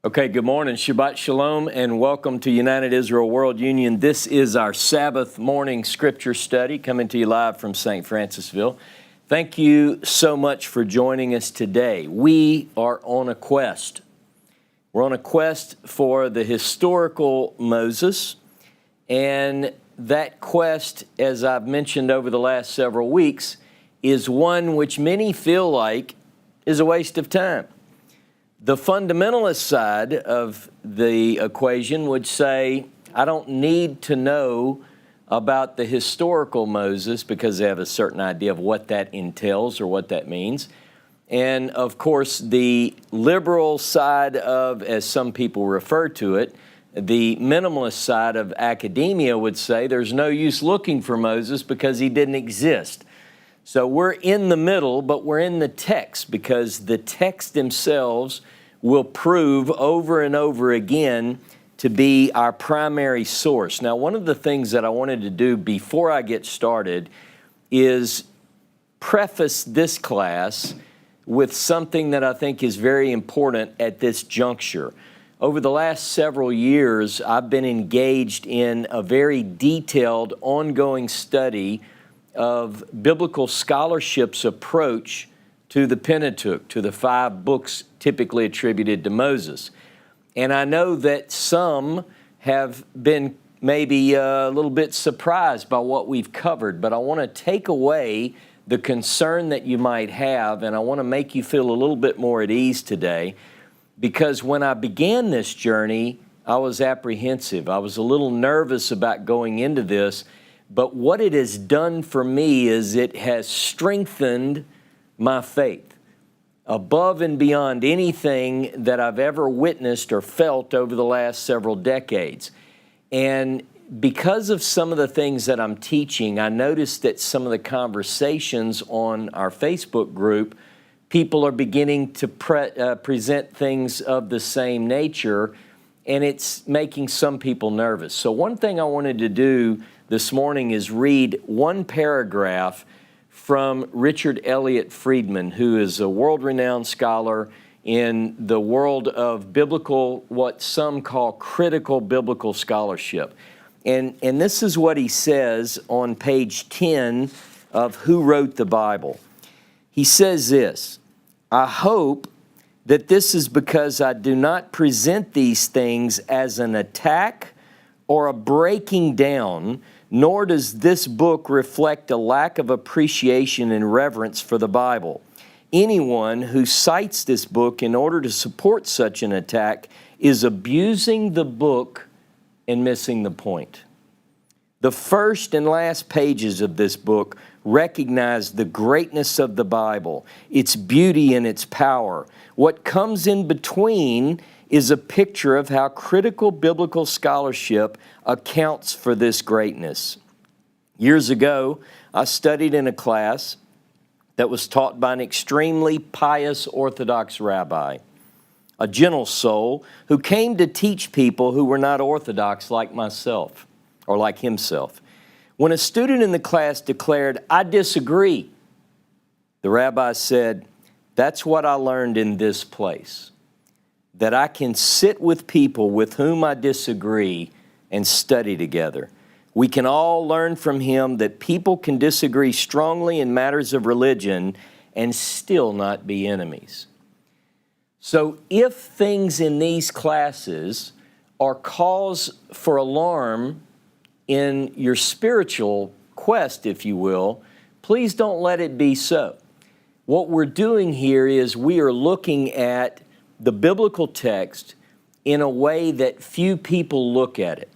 Okay, good morning. Shabbat Shalom and welcome to United Israel World Union. This is our Sabbath morning scripture study coming to you live from St. Francisville. Thank you so much for joining us today. We are on a quest. We're on a quest for the historical Moses, and that quest, as I've mentioned over the last several weeks, is one which many feel like is a waste of time. The fundamentalist side of the equation would say, I don't need to know about the historical Moses because they have a certain idea of what that entails or what that means. And of course, the liberal side of, as some people refer to it, the minimalist side of academia would say there's no use looking for Moses because he didn't exist. So we're in the middle, but we're in the text because the texts themselves will prove over and over again to be our primary source. Now, one of the things that I wanted to do before I get started is preface this class with something that I think is very important at this juncture. Over the last several years, I've been engaged in a very detailed, ongoing study of biblical scholarship's approach to the Pentateuch, to the 5 books typically attributed to Moses. And I know that some have been maybe a little bit surprised by what we've covered, but I want to take away the concern that you might have, and I want to make you feel a little bit more at ease today, because when I began this journey, I was apprehensive. I was a little nervous about going into this. But what it has done for me is it has strengthened my faith above and beyond anything that I've ever witnessed or felt over the last several decades. And because of some of the things that I'm teaching, I noticed that some of the conversations on our Facebook group, people are beginning to present things of the same nature, and it's making some people nervous. So one thing I wanted to do this morning is read one paragraph from Richard Elliott Friedman, who is a world-renowned scholar in the world of biblical, what some call critical biblical scholarship. And this is what he says on page 10 of Who Wrote the Bible. He says this, I hope that this is because I do not present these things as an attack or a breaking down, nor does this book reflect a lack of appreciation and reverence for the Bible. Anyone who cites this book in order to support such an attack is abusing the book and missing the point. The first and last pages of this book recognize the greatness of the Bible, its beauty and its power. What comes in between is a picture of how critical biblical scholarship accounts for this greatness. Years ago, I studied in a class that was taught by an extremely pious Orthodox rabbi, a gentle soul who came to teach people who were not Orthodox like myself or like himself. When a student in the class declared, I disagree, the rabbi said, that's what I learned in this place, that I can sit with people with whom I disagree and study together. We can all learn from him that people can disagree strongly in matters of religion and still not be enemies. So if things in these classes are cause for alarm in your spiritual quest, if you will, please don't let it be so. What we're doing here is we are looking at the biblical text in a way that few people look at it.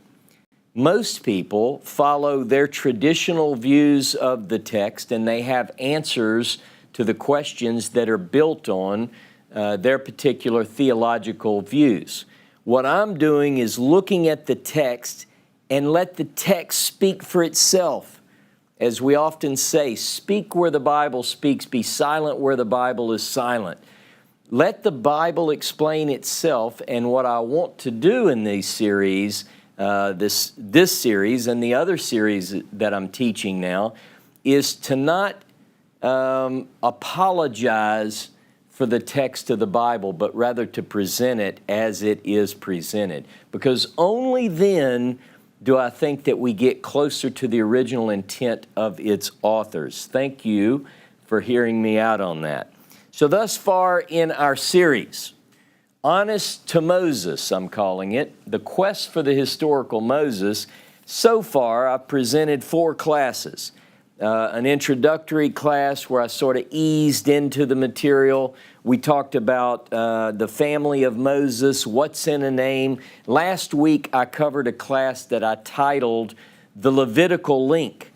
Most people follow their traditional views of the text, and they have answers to the questions that are built on their particular theological views. What I'm doing is looking at the text and let the text speak for itself. As we often say, speak where the Bible speaks, be silent where the Bible is silent. Let the Bible explain itself, and what I want to do in these series, this series and the other series that I'm teaching now, is to not apologize for the text of the Bible, but rather to present it as it is presented. Because only then do I think that we get closer to the original intent of its authors. Thank you for hearing me out on that. So thus far in our series, Honest to Moses, I'm calling it, the quest for the historical Moses, so far I've presented 4 classes. An introductory class where I sort of eased into the material. We talked about the family of Moses, what's in a name. Last week I covered a class that I titled The Levitical Link.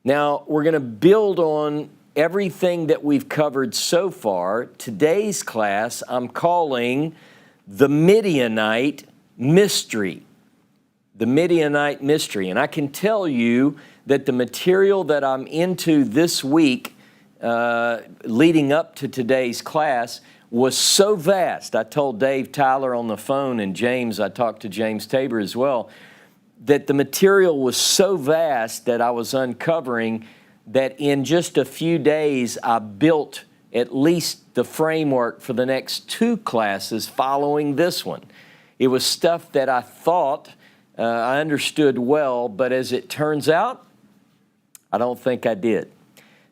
Now we're going to build on everything that we've covered so far. Today's class I'm calling The Midianite Mystery. The Midianite Mystery. And I can tell you that the material that I'm into this week, leading up to today's class, was so vast. I told Dave Tyler on the phone, and James, I talked to James Tabor as well, that the material was so vast that I was uncovering that in just a few days I built at least the framework for the next 2 classes following this one. It was stuff that I thought I understood well, but as it turns out, I don't think I did.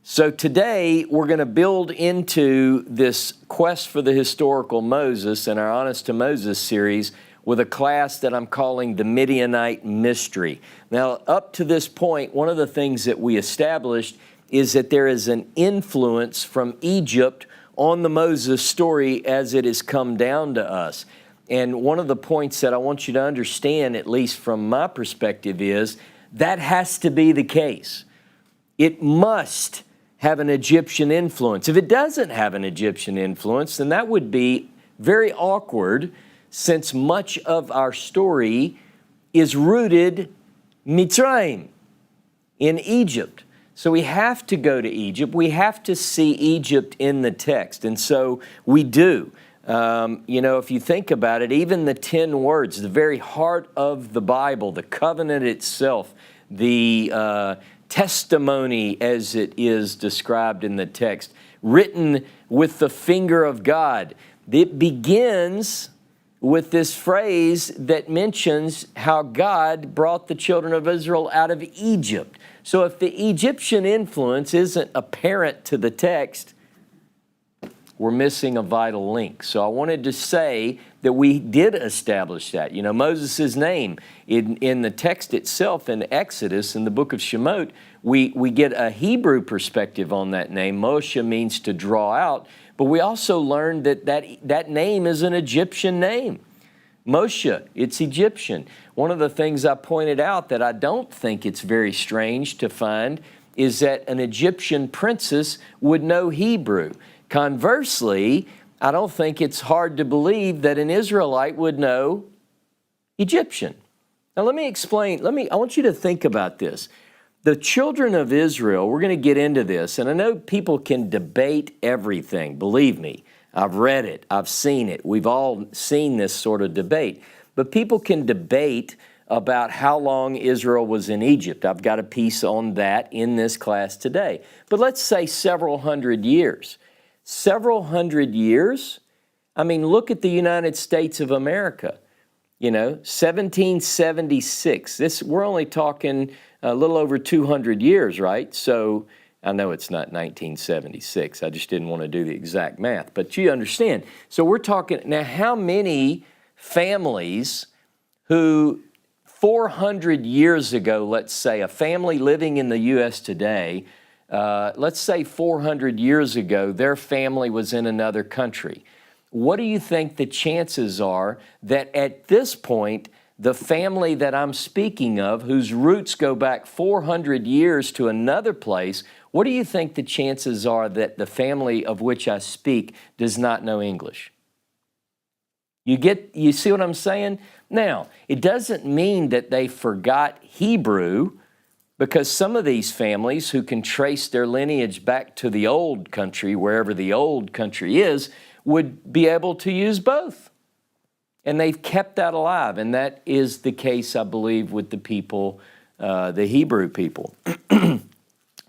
So today we're going to build into this quest for the historical Moses in our Honest to Moses series with a class that I'm calling the Midianite Mystery. Now, up to this point, one of the things that we established is that there is an influence from Egypt on the Moses story as it has come down to us. And one of the points that I want you to understand, at least from my perspective, is that has to be the case. It must have an Egyptian influence. If it doesn't have an Egyptian influence, then that would be very awkward, since much of our story is rooted Mitzrayim, in Egypt. So we have to go to Egypt. We have to see Egypt in the text, and so we do. If you think about it, even the 10 words, the very heart of the Bible, the covenant itself, the testimony as it is described in the text, written with the finger of God. It begins with this phrase that mentions how God brought the children of Israel out of Egypt. So if the Egyptian influence isn't apparent to the text, we're missing a vital link. So I wanted to say that we did establish that. Moses' name in the text itself in Exodus, in the book of Shemot, we get a Hebrew perspective on that name. Moshe means to draw out, but we also learned that name is an Egyptian name. Moshe, it's Egyptian. One of the things I pointed out that I don't think it's very strange to find is that an Egyptian princess would know Hebrew. Conversely, I don't think it's hard to believe that an Israelite would know Egyptian. Now let me explain. I want you to think about this. The children of Israel, we're going to get into this, and I know people can debate everything. Believe me, I've read it, I've seen it. We've all seen this sort of debate. But people can debate about how long Israel was in Egypt. I've got a piece on that in this class today. But let's say several hundred years. Several hundred years? I mean, look at the United States of America. 1776. We're only talking a little over 200 years, right? So I know it's not 1976. I just didn't want to do the exact math, but you understand. So we're talking, now how many families who 400 years ago, let's say, a family living in the U.S. today, let's say 400 years ago, their family was in another country. What do you think the chances are that at this point, the family that I'm speaking of, whose roots go back 400 years to another place, what do you think the chances are that the family of which I speak does not know English? You see what I'm saying? Now, it doesn't mean that they forgot Hebrew, because some of these families who can trace their lineage back to the old country, wherever the old country is, would be able to use both. And they've kept that alive, and that is the case, I believe, with the people, the Hebrew people.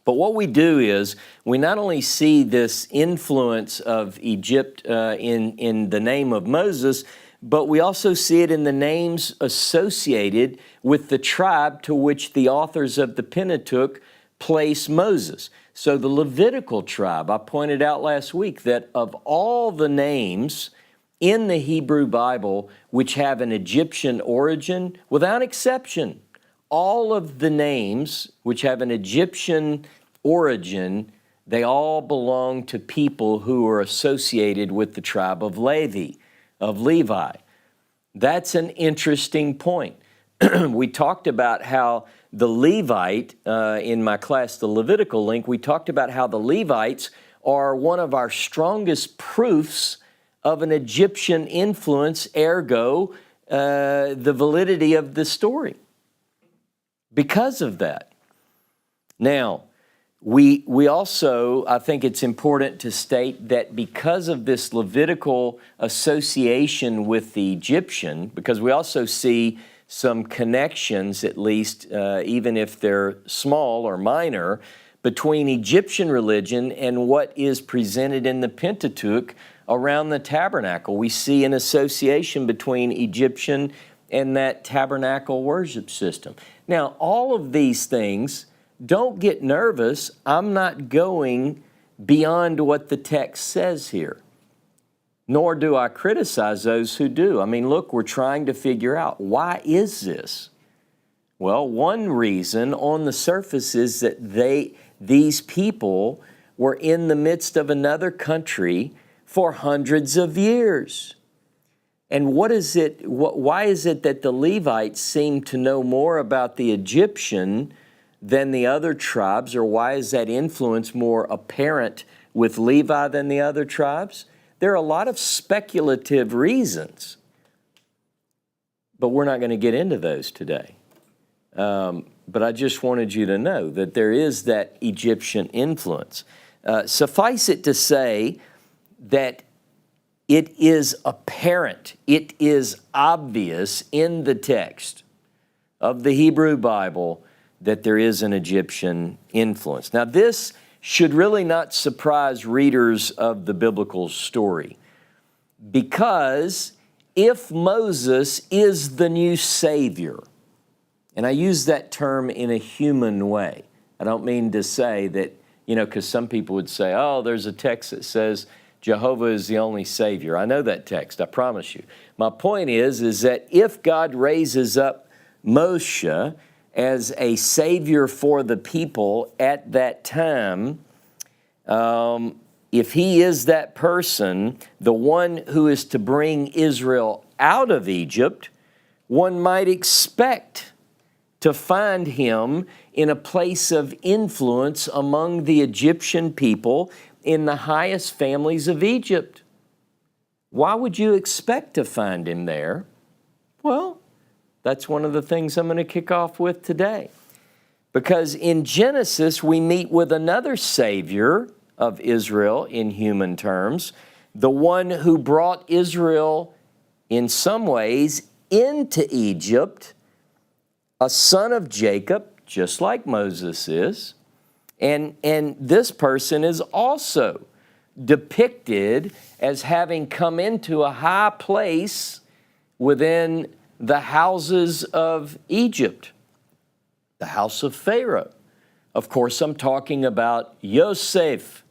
But But what we do is we not only see this influence of Egypt in the name of Moses, but we also see it in the names associated with the tribe to which the authors of the Pentateuch place Moses. So the Levitical tribe, I pointed out last week that of all the names in the Hebrew Bible which have an Egyptian origin, without exception, all of the names which have an Egyptian origin, they all belong to people who are associated with the tribe of Levi. That's an interesting point. We talked about how the Levite, in my class, the Levitical link, we talked about how the Levites are one of our strongest proofs of an Egyptian influence, ergo, the validity of the story. Because of that. Now, we also, I think it's important to state that because of this Levitical association with the Egyptian, because we also see some connections, at least, even if they're small or minor, between Egyptian religion and what is presented in the Pentateuch around the tabernacle. We see an association between Egyptian and that tabernacle worship system. Now, all of these things, don't get nervous. I'm not going beyond what the text says here, nor do I criticize those who do. I mean, look, we're trying to figure out, why is this? Well, one reason on the surface is that these people were in the midst of another country for hundreds of years. And why is it that the Levites seem to know more about the Egyptian than the other tribes, or why is that influence more apparent with Levi than the other tribes? There are a lot of speculative reasons, but we're not going to get into those today. But I just wanted you to know that there is that Egyptian influence. Suffice it to say that it is apparent, it is obvious in the text of the Hebrew Bible that there is an Egyptian influence. Now, this should really not surprise readers of the biblical story, because if Moses is the new Savior, and I use that term in a human way, I don't mean to say that, because some people would say, oh, there's a text that says Jehovah is the only Savior. I know that text, I promise you. My point is that if God raises up Moshe as a Savior for the people at that time, if he is that person, the one who is to bring Israel out of Egypt, one might expect to find him in a place of influence among the Egyptian people in the highest families of Egypt. Why would you expect to find him there? Well, that's one of the things I'm going to kick off with today. Because in Genesis, we meet with another Savior of Israel in human terms, the one who brought Israel in some ways into Egypt, a son of Jacob, just like Moses is. And this person is also depicted as having come into a high place within the houses of Egypt, the house of Pharaoh. Of course, I'm talking about Joseph.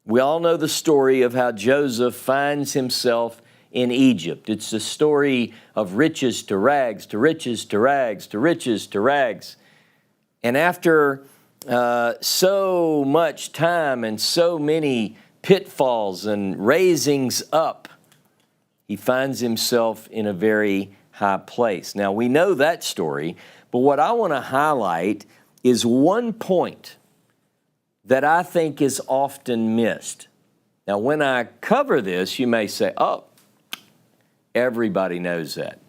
We all know the story of how Joseph finds himself in Egypt. It's the story of riches to rags, to riches to rags, to riches to rags. And after so much time and so many pitfalls and raisings up, he finds himself in a very high place. Now, we know that story, but what I want to highlight is one point that I think is often missed. Now, when I cover this, you may say, oh, everybody knows that.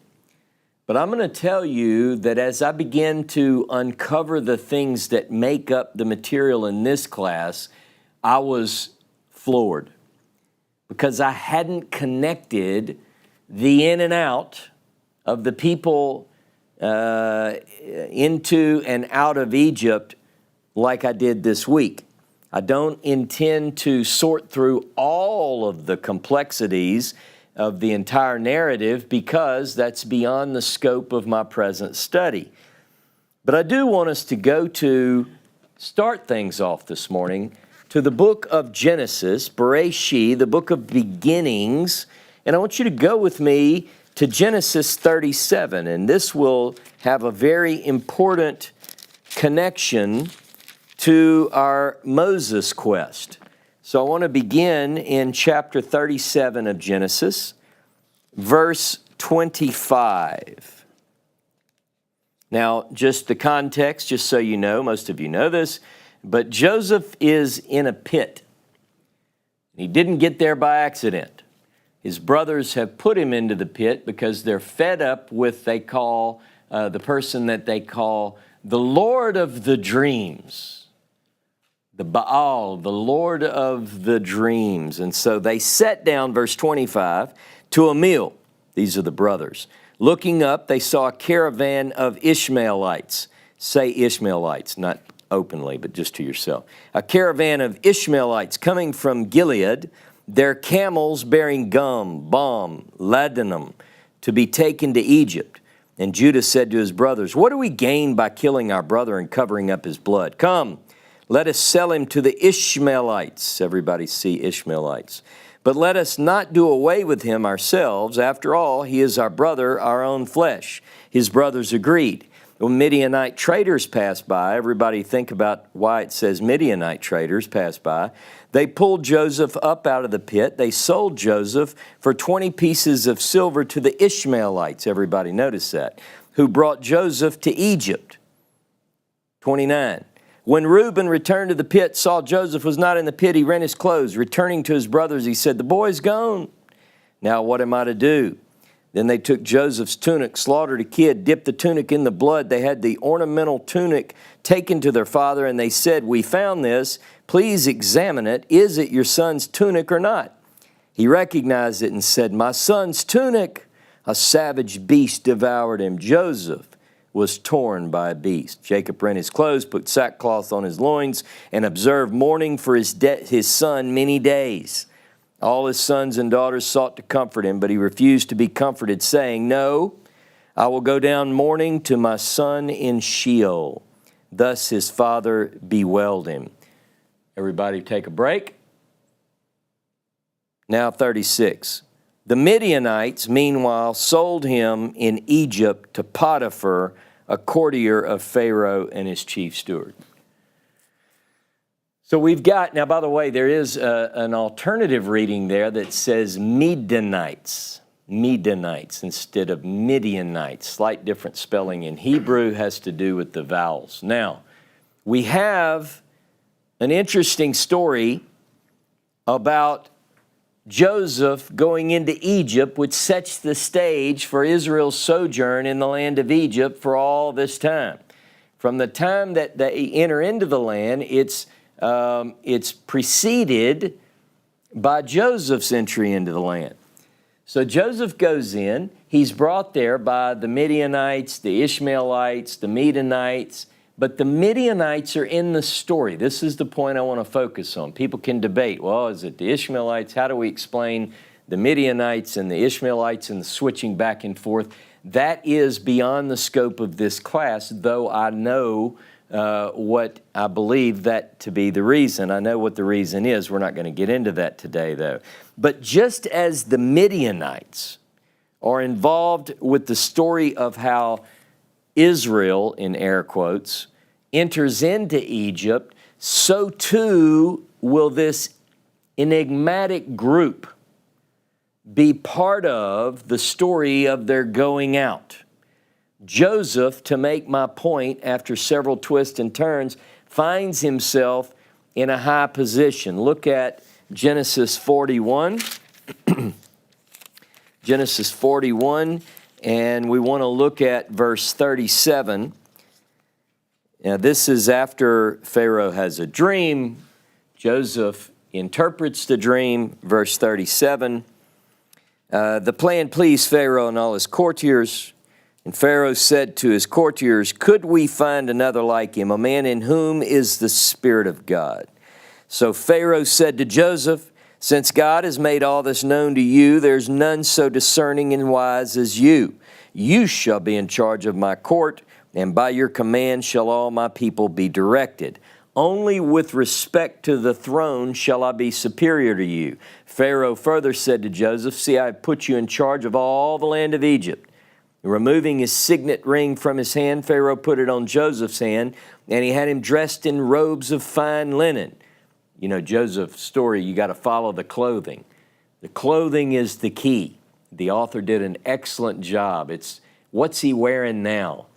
But I'm going to tell you that as I begin to uncover the things that make up the material in this class, I was floored because I hadn't connected the in and out of the people into and out of Egypt like I did this week. I don't intend to sort through all of the complexities of the entire narrative because that's beyond the scope of my present study. But I do want us to start things off this morning, to the book of Genesis, Bereshit, the book of beginnings. And I want you to go with me to Genesis 37, and this will have a very important connection to our Moses quest. So I want to begin in chapter 37 of Genesis, verse 25. Now, just the context, just so you know, most of you know this, but Joseph is in a pit. He didn't get there by accident. His brothers have put him into the pit because they're fed up with, the person that they call the Lord of the Dreams. The Baal, the Lord of the Dreams. And so they sat down, verse 25, to a meal. These are the brothers. Looking up, they saw a caravan of Ishmaelites. Say Ishmaelites, not openly, but just to yourself. A caravan of Ishmaelites coming from Gilead, their camels bearing gum, balm, ladanum, to be taken to Egypt. And Judah said to his brothers, "What do we gain by killing our brother and covering up his blood? Come, let us sell him to the Ishmaelites." Everybody see Ishmaelites. "But let us not do away with him ourselves. After all, he is our brother, our own flesh." His brothers agreed. When Midianite traders passed by, everybody think about why it says Midianite traders passed by. They pulled Joseph up out of the pit. They sold Joseph for 20 pieces of silver to the Ishmaelites. Everybody notice that. Who brought Joseph to Egypt. 29. When Reuben returned to the pit, saw Joseph was not in the pit, he rent his clothes. Returning to his brothers, he said, "The boy's gone. Now what am I to do?" Then they took Joseph's tunic, slaughtered a kid, dipped the tunic in the blood. They had the ornamental tunic taken to their father, and they said, "We found this. Please examine it. Is it your son's tunic or not?" He recognized it and said, "My son's tunic. A savage beast devoured him." Joseph was torn by a beast. Jacob rent his clothes, put sackcloth on his loins, and observed mourning for his son many days. All his sons and daughters sought to comfort him, but he refused to be comforted, saying, "No, I will go down mourning to my son in Sheol." Thus his father bewailed him. Everybody take a break. Now 36. The Midianites, meanwhile, sold him in Egypt to Potiphar, a courtier of Pharaoh and his chief steward. So we've got, now by the way, there is an alternative reading there that says Midianites instead of Midianites. Slight different spelling in Hebrew, has to do with the vowels. Now, we have an interesting story about Joseph going into Egypt, which sets the stage for Israel's sojourn in the land of Egypt for all this time. From the time that they enter into the land, it's preceded by Joseph's entry into the land. So Joseph goes in. He's brought there by the Midianites, the Ishmaelites, the Midianites. But the Midianites are in the story. This is the point I want to focus on. People can debate, well, is it the Ishmaelites? How do we explain the Midianites and the Ishmaelites and the switching back and forth? That is beyond the scope of this class, though I know what I believe that to be the reason. I know what the reason is. We're not going to get into that today, though. But just as the Midianites are involved with the story of how Israel, in air quotes, enters into Egypt, so too will this enigmatic group be part of the story of their going out. Joseph, to make my point, after several twists and turns, finds himself in a high position. Look at Genesis 41. Genesis 41, and we want to look at verse 37. Now, this is after Pharaoh has a dream. Joseph interprets the dream. Verse 37. The plan pleased Pharaoh and all his courtiers. And Pharaoh said to his courtiers, "Could we find another like him, a man in whom is the Spirit of God?" So Pharaoh said to Joseph, "Since God has made all this known to you, there's none so discerning and wise as you. You shall be in charge of my court, and by your command shall all my people be directed. Only with respect to the throne shall I be superior to you." Pharaoh further said to Joseph, "See, I have put you in charge of all the land of Egypt." Removing his signet ring from his hand, Pharaoh put it on Joseph's hand, and he had him dressed in robes of fine linen. You know, Joseph's story, you got to follow the clothing. The clothing is the key. The author did an excellent job. It's what's he wearing now?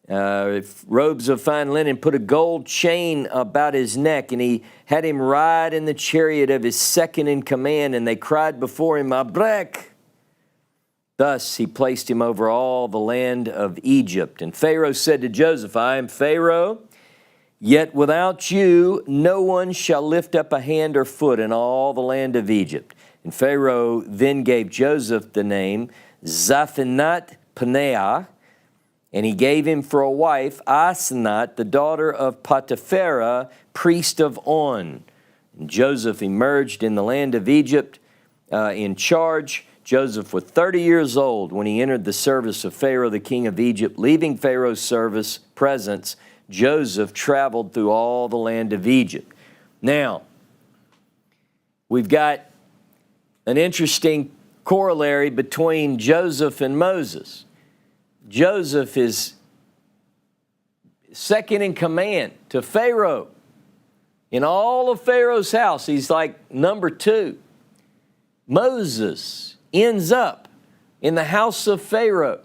Robes of fine linen, put a gold chain about his neck, and he had him ride in the chariot of his second in command, and they cried before him, "Abrek!" Thus he placed him over all the land of Egypt. And Pharaoh said to Joseph, "I am Pharaoh, yet without you no one shall lift up a hand or foot in all the land of Egypt." And Pharaoh then gave Joseph the name Zaphenath-Paneah, and he gave him for a wife Asenath, the daughter of Potipharah, priest of On. And Joseph emerged in the land of Egypt in charge. Joseph was 30 years old when he entered the service of Pharaoh, the king of Egypt. Leaving Pharaoh's presence, Joseph traveled through all the land of Egypt. Now, we've got an interesting corollary between Joseph and Moses. Joseph is second in command to Pharaoh. In all of Pharaoh's house, he's like number 2. Moses ends up in the house of Pharaoh,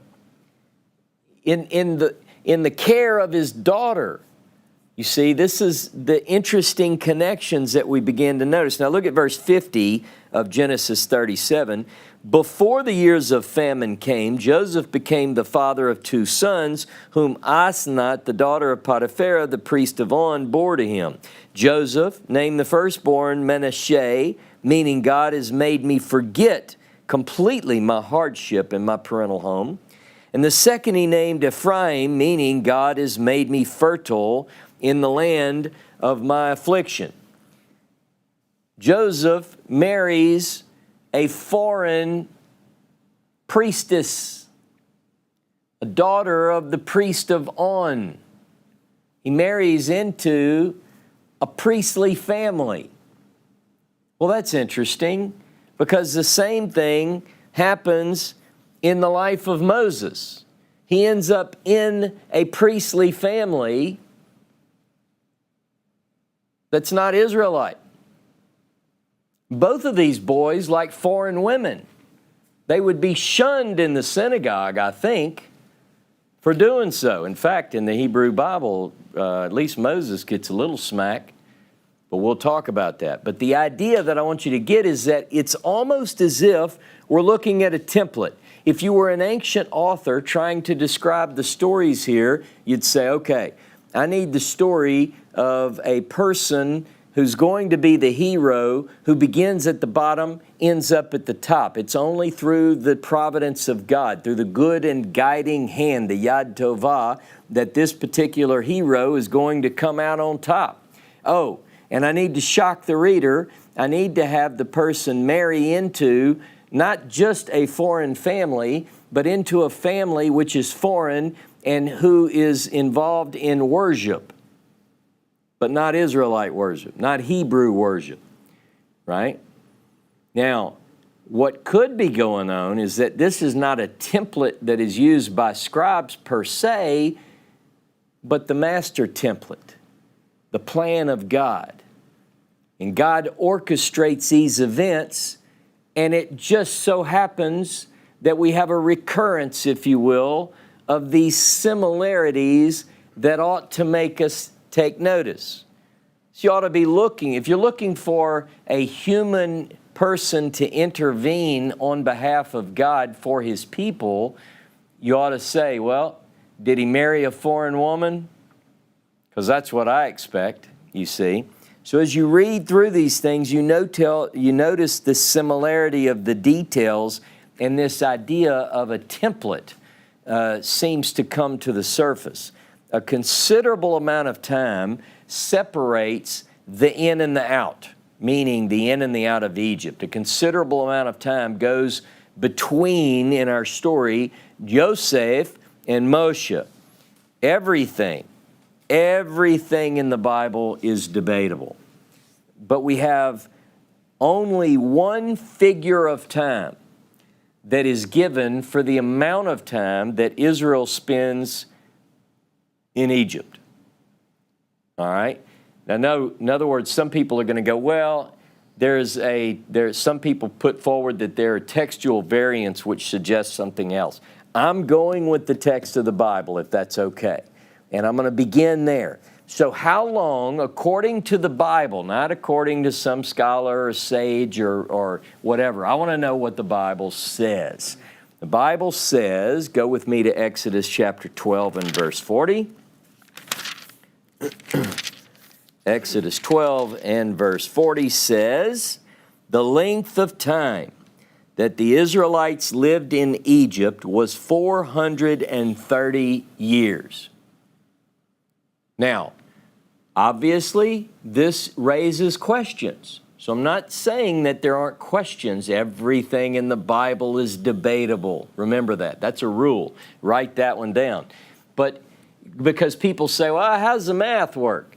in the care of his daughter. You see, this is the interesting connections that we begin to notice. Now look at verse 50 of Genesis 37. Before the years of famine came, Joseph became the father of 2 sons, whom Asenath, the daughter of Potipharah, the priest of On, bore to him. Joseph named the firstborn Manasseh, meaning God has made me forget completely my hardship in my parental home. And the second he named Ephraim, meaning God has made me fertile in the land of my affliction. Joseph marries a foreign priestess, a daughter of the priest of On. He marries into a priestly family. Well, that's interesting because the same thing happens in the life of Moses. He ends up in a priestly family that's not Israelite. Both of these boys like foreign women. They would be shunned in the synagogue, I think, for doing so. In fact, in the Hebrew Bible, at least Moses gets a little smack, but we'll talk about that. But the idea that I want you to get is that it's almost as if we're looking at a template. If you were an ancient author trying to describe the stories here, you'd say, okay, I need the story of a person who's going to be the hero, who begins at the bottom, ends up at the top. It's only through the providence of God, through the good and guiding hand, the Yad Tovah, that this particular hero is going to come out on top. Oh, and I need to shock the reader. I need to have the person marry into not just a foreign family, but into a family which is foreign and who is involved in worship, but not Israelite worship, not Hebrew worship, right? Now, what could be going on is that this is not a template that is used by scribes per se, but the master template, the plan of God. And God orchestrates these events, and it just so happens that we have a recurrence, if you will, of these similarities that ought to make us take notice. So you ought to be looking, if you're looking for a human person to intervene on behalf of God for his people, you ought to say, well, did he marry a foreign woman? Because that's what I expect, you see. So as you read through these things, you notice the similarity of the details and this idea of a template seems to come to the surface. A considerable amount of time separates the in and the out, meaning the in and the out of Egypt. A considerable amount of time goes between, in our story, Joseph and Moshe. Everything in the Bible is debatable. But we have only one figure of time that is given for the amount of time that Israel spends in Egypt. All right? Now, in other words, some people are going to go, well, there's some people put forward that there are textual variants which suggest something else. I'm going with the text of the Bible, if that's okay. And I'm going to begin there. So how long, according to the Bible, not according to some scholar or sage or whatever, I want to know what the Bible says. The Bible says, go with me to Exodus chapter 12 and verse 40. Exodus 12 and verse 40 says, the length of time that the Israelites lived in Egypt was 430 years. Now, obviously, this raises questions. So I'm not saying that there aren't questions. Everything in the Bible is debatable. Remember that. That's a rule. Write that one down. But because people say, well, how does the math work?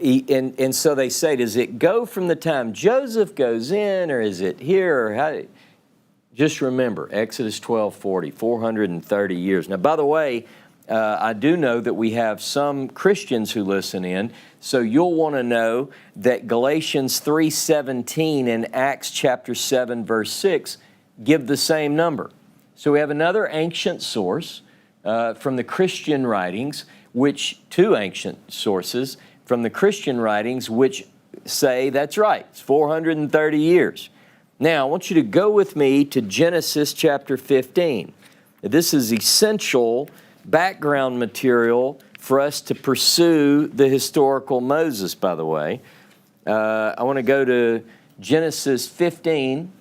And so they say, does it go from the time Joseph goes in, or is it here? Or how? Just remember, Exodus 12:40, 430 years. Now, by the way, I do know that we have some Christians who listen in, so you'll want to know that Galatians 3:17 and Acts chapter 7, verse 6 give the same number. So we have another ancient source from the Christian writings, two ancient sources from the Christian writings, which say that's right, it's 430 years. Now, I want you to go with me to Genesis chapter 15. This is essential background material for us to pursue the historical Moses, by the way. I want to go to Genesis 15,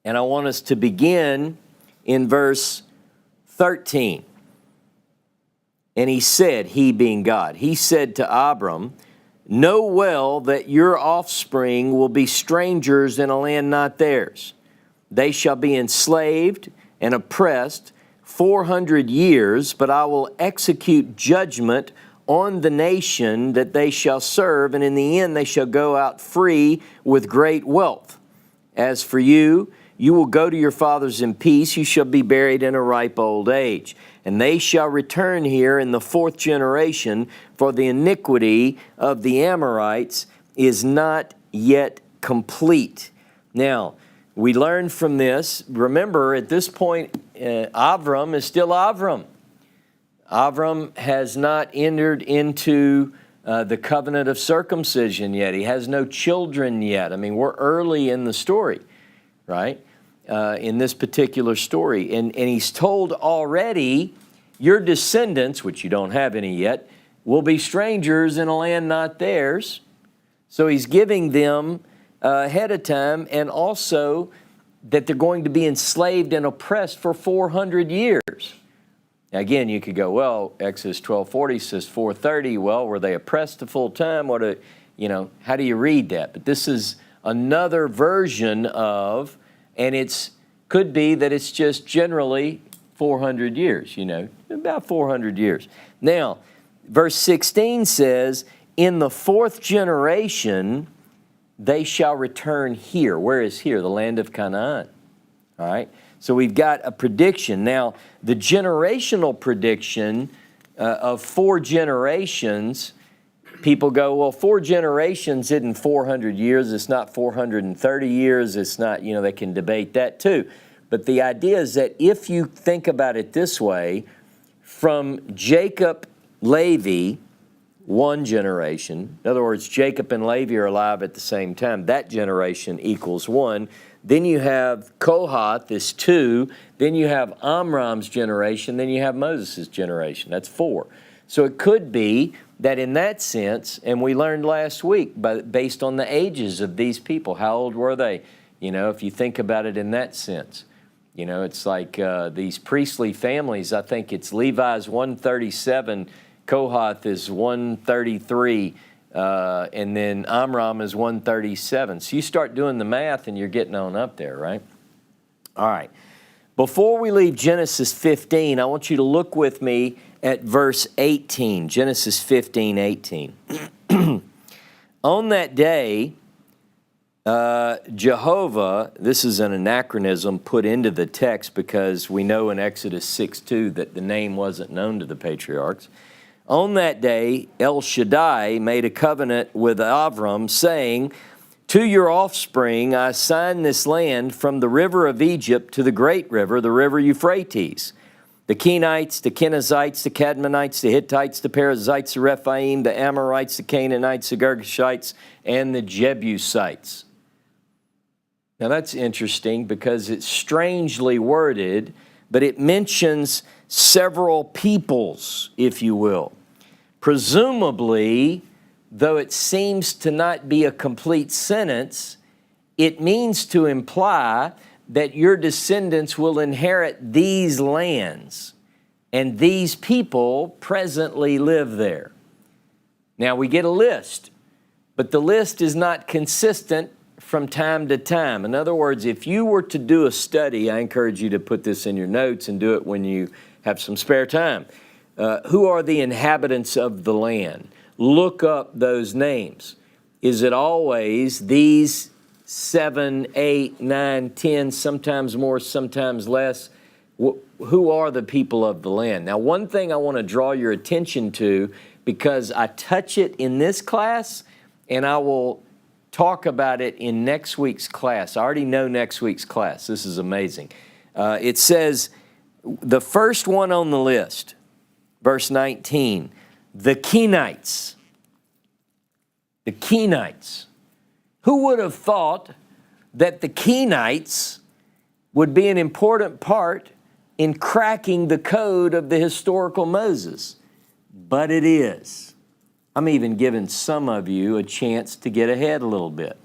and I want us to begin in verse 13. And he said, he being God, he said to Abram, know well that your offspring will be strangers in a land not theirs. They shall be enslaved and oppressed 400 years, but I will execute judgment on the nation that they shall serve, and in the end they shall go out free with great wealth. As for you, you will go to your fathers in peace, you shall be buried in a ripe old age. And they shall return here in the fourth generation, for the iniquity of the Amorites is not yet complete. Now, we learn from this, remember at this point, Avram is still Avram. Avram has not entered into the covenant of circumcision yet. He has no children yet. I mean, we're early in the story, right? In this particular story. And he's told already, your descendants, which you don't have any yet, will be strangers in a land not theirs. So he's giving them ahead of time, and also that they're going to be enslaved and oppressed for 400 years. Now again, you could go, well, Exodus 12:40 says 430. Well, were they oppressed the full time? How do you read that? But this is another version of, and could be that it's just generally 400 years, about 400 years. Now, verse 16 says, in the fourth generation, they shall return here. Where is here? The land of Canaan. All right? So we've got a prediction. Now, the generational prediction of 4 generations, people go, well, 4 generations isn't 400 years. It's not 430 years. It's not, they can debate that too. But the idea is that if you think about it this way, from Jacob, Levi, 1 generation. In other words, Jacob and Levi are alive at the same time. That generation equals 1. Then you have Kohath is 2. Then you have Amram's generation. Then you have Moses' generation. That's 4. So it could be that in that sense, and we learned last week, based on the ages of these people, how old were they? If you think about it in that sense. You know, it's like these priestly families. I think it's Levi's 137, Kohath is 133, and then Amram is 137. So you start doing the math and you're getting on up there, right? All right. Before we leave Genesis 15, I want you to look with me at verse 18, Genesis 15, 18. On that day, Jehovah, this is an anachronism put into the text because we know in Exodus 6:2 that the name wasn't known to the patriarchs. On that day, El Shaddai made a covenant with Avram, saying, to your offspring I assign this land from the river of Egypt to the great river, the river Euphrates. The Kenites, the Kenizzites, the Cadmonites, the Hittites, the Perizzites, the Rephaim, the Amorites, the Canaanites, the Girgashites, and the Jebusites. Now that's interesting because it's strangely worded, but it mentions several peoples, if you will. Presumably, though it seems to not be a complete sentence, it means to imply that your descendants will inherit these lands, and these people presently live there. Now we get a list, but the list is not consistent from time to time. In other words, if you were to do a study, I encourage you to put this in your notes and do it when you have some spare time. Who are the inhabitants of the land? Look up those names. Is it always these 7, 8, 9, 10, sometimes more, sometimes less? Who are the people of the land? Now, one thing I want to draw your attention to, because I touch it in this class, and I will talk about it in next week's class. I already know next week's class. This is amazing. It says, the first one on the list, verse 19, the Kenites. The Kenites. Who would have thought that the Kenites would be an important part in cracking the code of the historical Moses? But it is. I'm even giving some of you a chance to get ahead a little bit.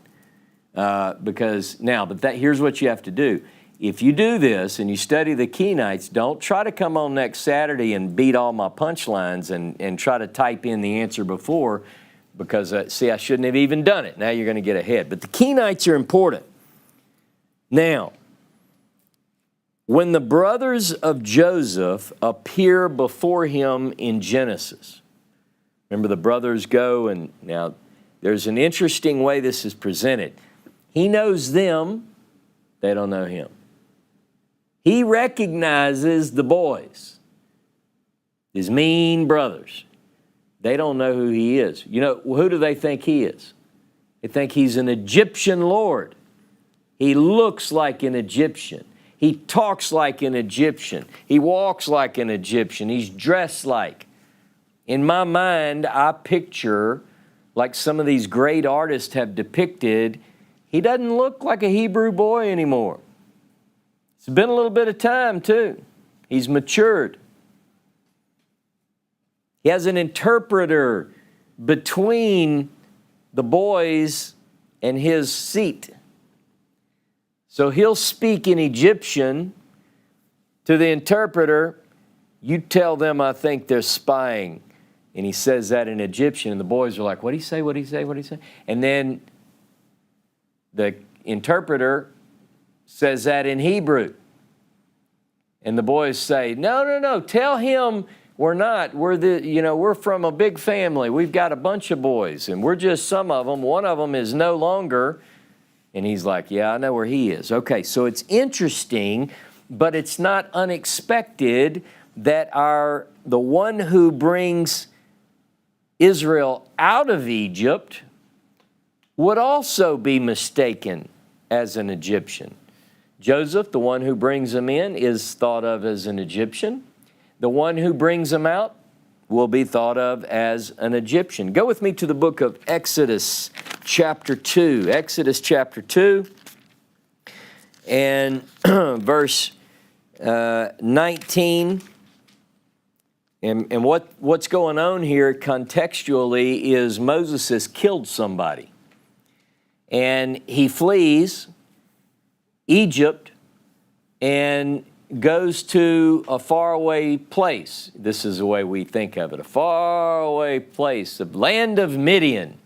Here's what you have to do. If you do this and you study the Kenites, don't try to come on next Saturday and beat all my punchlines and try to type in the answer before, because, I shouldn't have even done it. Now you're going to get ahead. But the Kenites are important. Now, when the brothers of Joseph appear before him in Genesis, remember the brothers go, and now there's an interesting way this is presented. He knows them, they don't know him. He recognizes the boys, his mean brothers. They don't know who he is. You know, who do they think he is? They think he's an Egyptian lord. He looks like an Egyptian. He talks like an Egyptian. He walks like an Egyptian. He's dressed like. In my mind, I picture, like some of these great artists have depicted, he doesn't look like a Hebrew boy anymore. It's been a little bit of time, too. He's matured. He has an interpreter between the boys and his seat. So he'll speak in Egyptian to the interpreter. You tell them I think they're spying. And he says that in Egyptian, and the boys are like, what'd he say, what'd he say, what'd he say? And then the interpreter says that in Hebrew. And the boys say, no, tell him we're not. We're from a big family. We've got a bunch of boys, and we're just some of them. One of them is no longer. And he's like, yeah, I know where he is. Okay, so it's interesting, but it's not unexpected that the one who brings Israel out of Egypt would also be mistaken as an Egyptian. Joseph, the one who brings them in, is thought of as an Egyptian. The one who brings them out will be thought of as an Egyptian. Go with me to the book of Exodus chapter 2. Exodus chapter 2 and verse 19. And what's going on here contextually is Moses has killed somebody. And he flees Egypt and goes to a faraway place. This is the way we think of it, a faraway place, the land of Midian.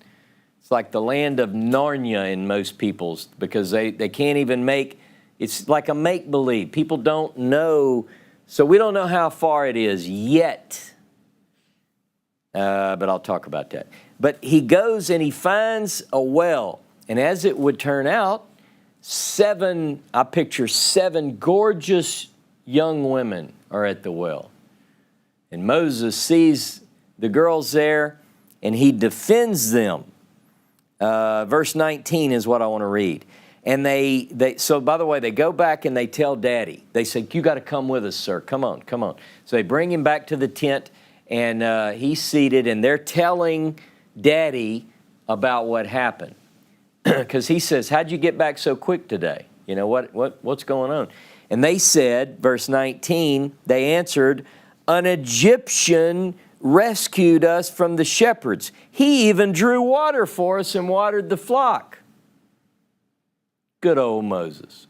It's like the land of Narnia in most people's, because they can't even make, it's like a make-believe. People don't know, so we don't know how far it is yet. But I'll talk about that. But he goes and he finds a well. And as it would turn out, I picture seven gorgeous young women are at the well. And Moses sees the girls there and he defends them. Verse 19 is what I want to read. And so by the way, they go back and they tell Daddy. They say, you got to come with us, sir. Come on, come on. So they bring him back to the tent and he's seated and they're telling Daddy about what happened. Because he says, how'd you get back so quick today? You know, what's going on? And they said, verse 19, they answered, an Egyptian rescued us from the shepherds. He even drew water for us and watered the flock. Good old Moses.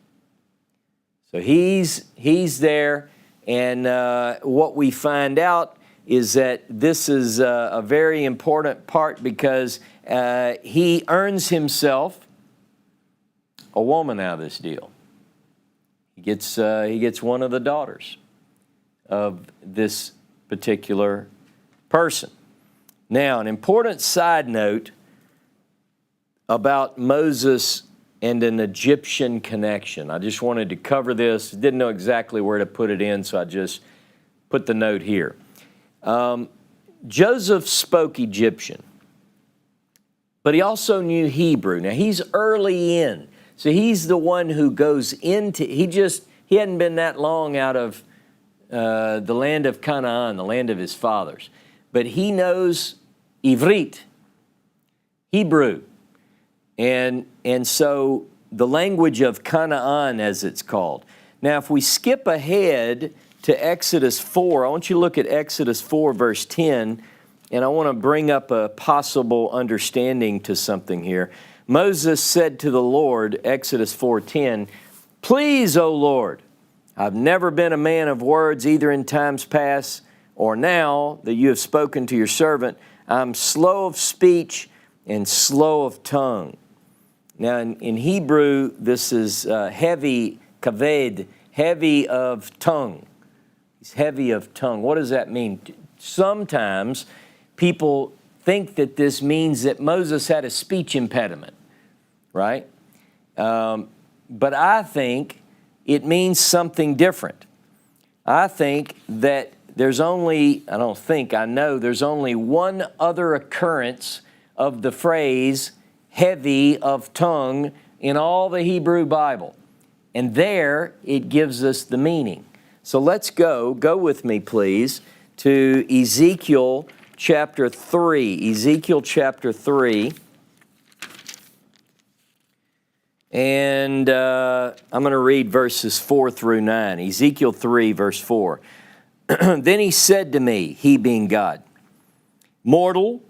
So he's there, and what we find out is that this is a very important part because he earns himself a woman out of this deal. He gets one of the daughters of this particular person. Now, an important side note about Moses and an Egyptian connection. I just wanted to cover this. Didn't know exactly where to put it in, so I just put the note here. Joseph spoke Egyptian, but he also knew Hebrew. Now, he's early in. So he's the one who goes into, he hadn't been that long out of the land of Canaan, the land of his fathers. But he knows Ivrit, Hebrew. And so the language of Canaan, as it's called. Now, if we skip ahead to Exodus 4, I want you to look at Exodus 4, verse 10, and I want to bring up a possible understanding to something here. Moses said to the Lord, Exodus 4:10, please, O Lord, I've never been a man of words either in times past or now that you have spoken to your servant. I'm slow of speech and slow of tongue. Now in Hebrew, this is heavy, kaved, heavy of tongue. He's heavy of tongue. What does that mean? Sometimes people think that this means that Moses had a speech impediment, right? But I think it means something different. I think that I know there's only one other occurrence of the phrase heavy of tongue in all the Hebrew Bible. And there it gives us the meaning. So let's go with me, please, to Ezekiel chapter 3. Ezekiel chapter 3. And I'm going to read verses 4 through 9. Ezekiel 3, verse 4. Then he said to me, he being God, mortal,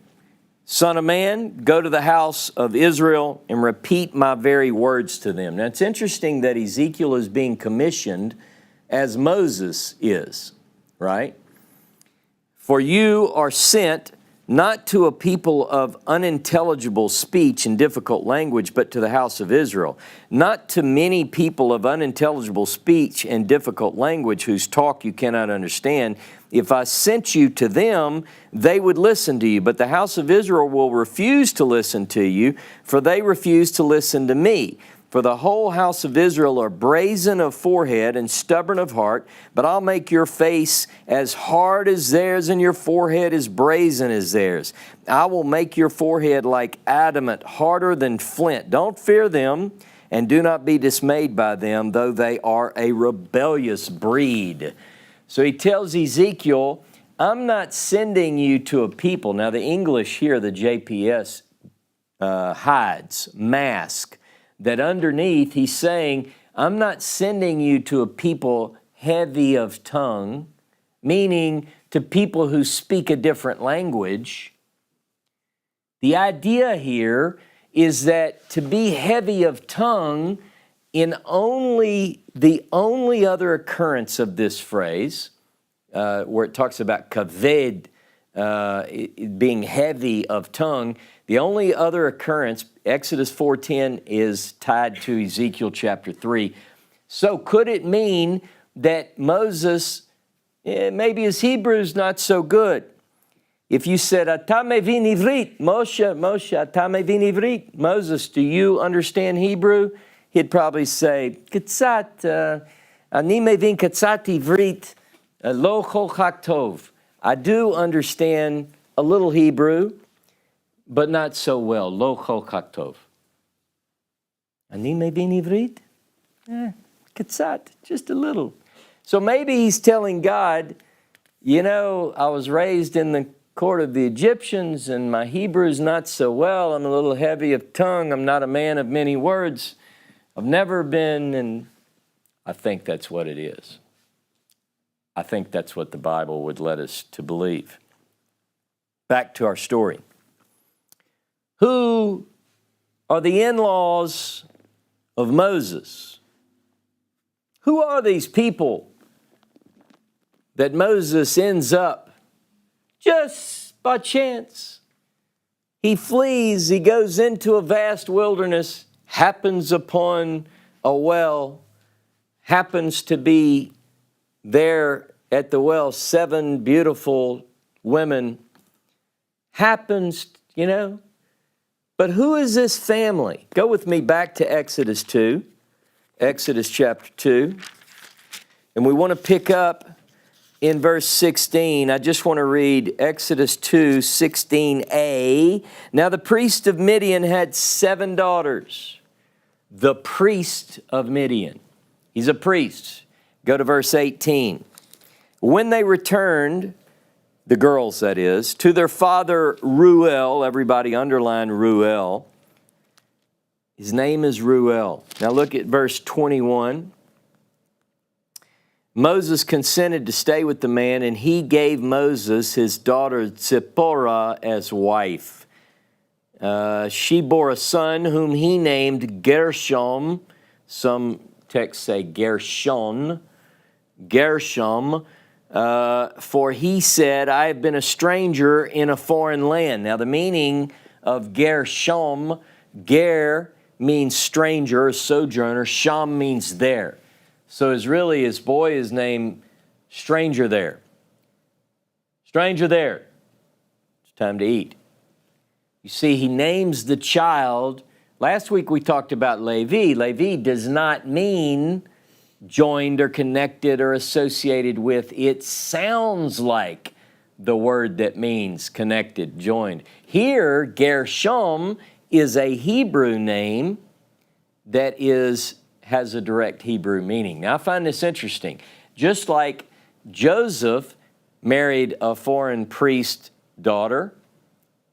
son of man, go to the house of Israel and repeat my very words to them. Now it's interesting that Ezekiel is being commissioned as Moses is, right? For you are sent not to a people of unintelligible speech and difficult language, but to the house of Israel. Not to many people of unintelligible speech and difficult language whose talk you cannot understand. If I sent you to them, they would listen to you. But the house of Israel will refuse to listen to you, for they refuse to listen to me. For the whole house of Israel are brazen of forehead and stubborn of heart, but I'll make your face as hard as theirs and your forehead as brazen as theirs. I will make your forehead like adamant, harder than flint. Don't fear them and do not be dismayed by them, though they are a rebellious breed. So he tells Ezekiel, I'm not sending you to a people. Now the English here, the JPS, hides, mask. That underneath he's saying, I'm not sending you to a people heavy of tongue, meaning to people who speak a different language. The idea here is that to be heavy of tongue in the only other occurrence of this phrase, where it talks about kaved, being heavy of tongue, the only other occurrence, Exodus 4:10, is tied to Ezekiel chapter 3. So could it mean that Moses, maybe his Hebrew's not so good? If you said, Ata mevin ivrit, Moshe, ata mevin ivrit, Moses, do you understand Hebrew? He'd probably say, Katzat, ani mevin katzat ivrit, lo chochak tov. I do understand a little Hebrew, but not so well. Lo chochak tov. Ani mevin ivrit? Katzat, just a little. So maybe he's telling God, you know, I was raised in the court of the Egyptians and my Hebrew's not so well. I'm a little heavy of tongue. I'm not a man of many words. I've never been, and I think that's what it is. I think that's what the Bible would let us to believe. Back to our story. Who are the in-laws of Moses? Who are these people that Moses ends up just by chance? He flees, he goes into a vast wilderness, happens upon a well, happens to be there at the well, 7 beautiful women, happens, you know. But who is this family? Go with me back to Exodus 2, Exodus chapter 2, and we want to pick up in verse 16. I just want to read Exodus 2, 16a. Now the priest of Midian had 7 daughters. The priest of Midian. He's a priest. Go to verse 18. When they returned, the girls that is, to their father Reuel, everybody underline Reuel. His name is Reuel. Now look at verse 21. Moses consented to stay with the man, and he gave Moses his daughter Zipporah as wife. She bore a son whom he named Gershom. Some texts say Gershon. Gershom. For he said, I have been a stranger in a foreign land. Now the meaning of Gershom, Ger means stranger, sojourner. Sham means there. So his boy is named Stranger There. Stranger there. It's time to eat. You see, he names the child. Last week we talked about Levi. Levi does not mean joined or connected or associated with. It sounds like the word that means connected, joined. Here, Gershom is a Hebrew name that has a direct Hebrew meaning. Now, I find this interesting. Just like Joseph married a foreign priest daughter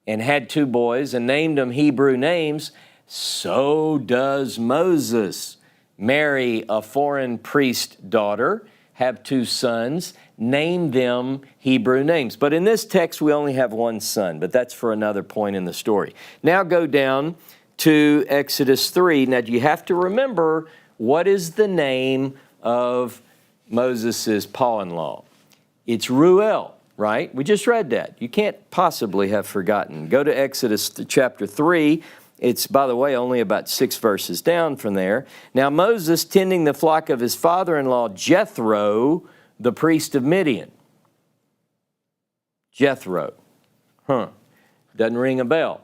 and had 2 boys and named them Hebrew names, so does Moses marry a foreign priest daughter, have 2 sons, name them Hebrew names. But in this text, we only have 1 son, but that's for another point in the story. Now go down to Exodus 3. Now you have to remember, what is the name of Moses' pa-in-law? It's Reuel, right? We just read that. You can't possibly have forgotten. Go to Exodus chapter 3. It's, by the way, only about 6 verses down from there. Now Moses, tending the flock of his father-in-law Jethro, the priest of Midian. Jethro. Doesn't ring a bell.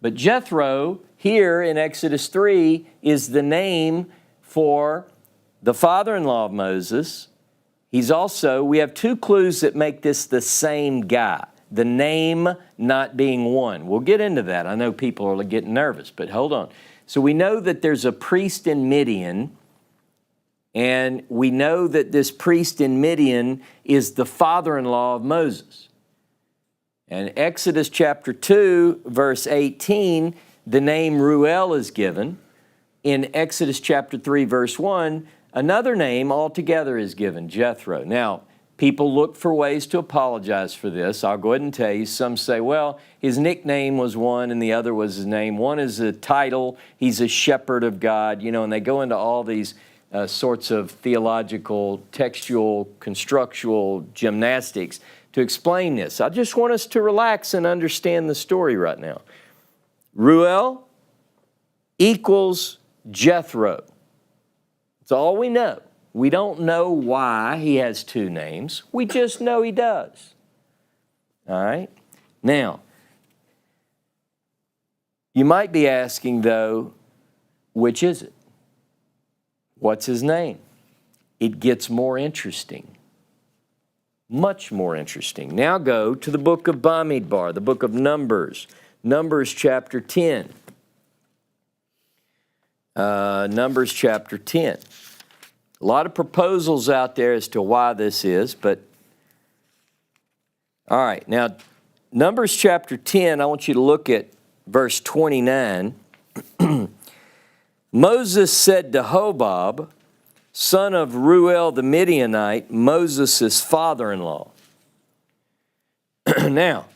But Jethro, here in Exodus 3, is the name for the father-in-law of Moses. He's also, we have 2 clues that make this the same guy. The name not being one. We'll get into that. I know people are getting nervous, but hold on. So we know that there's a priest in Midian, and we know that this priest in Midian is the father-in-law of Moses. And Exodus chapter 2, verse 18, the name Reuel is given. In Exodus chapter 3, verse 1, another name altogether is given, Jethro. Now, People look for ways to apologize for this. I'll go ahead and tell you. Some say, well, his nickname was one and the other was his name. One is a title. He's a shepherd of God, and they go into all these sorts of theological, textual, constructual gymnastics to explain this. I just want us to relax and understand the story right now. Reuel equals Jethro. That's all we know. We don't know why he has two names. We just know he does. All right? Now, you might be asking, though, which is it? What's his name? It gets more interesting. Much more interesting. Now go to the book of Bamidbar, the book of Numbers. Numbers chapter 10. Numbers chapter 10. A lot of proposals out there as to why this is, but all right. Now, Numbers chapter 10, I want you to look at verse 29. Moses said to Hobab, son of Reuel the Midianite, Moses' father-in-law. Now,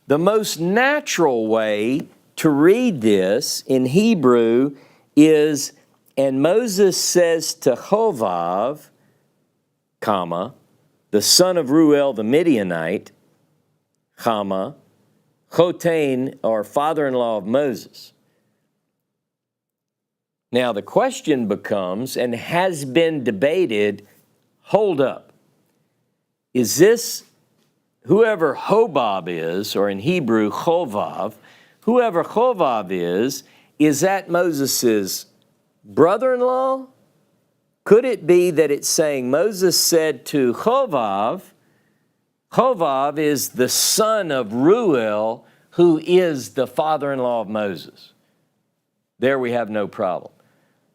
the most natural way to read this in Hebrew is, and Moses says to Hovav, comma, the son of Reuel the Midianite, comma, Chotain, or father-in-law of Moses. Now the question becomes, and has been debated, hold up. Is this whoever Hobab is, or in Hebrew, Chovav, whoever Chovav is that Moses' brother-in-law? Could it be that it's saying Moses said to Chovav, Chovav is the son of Reuel, who is the father-in-law of Moses? There we have no problem.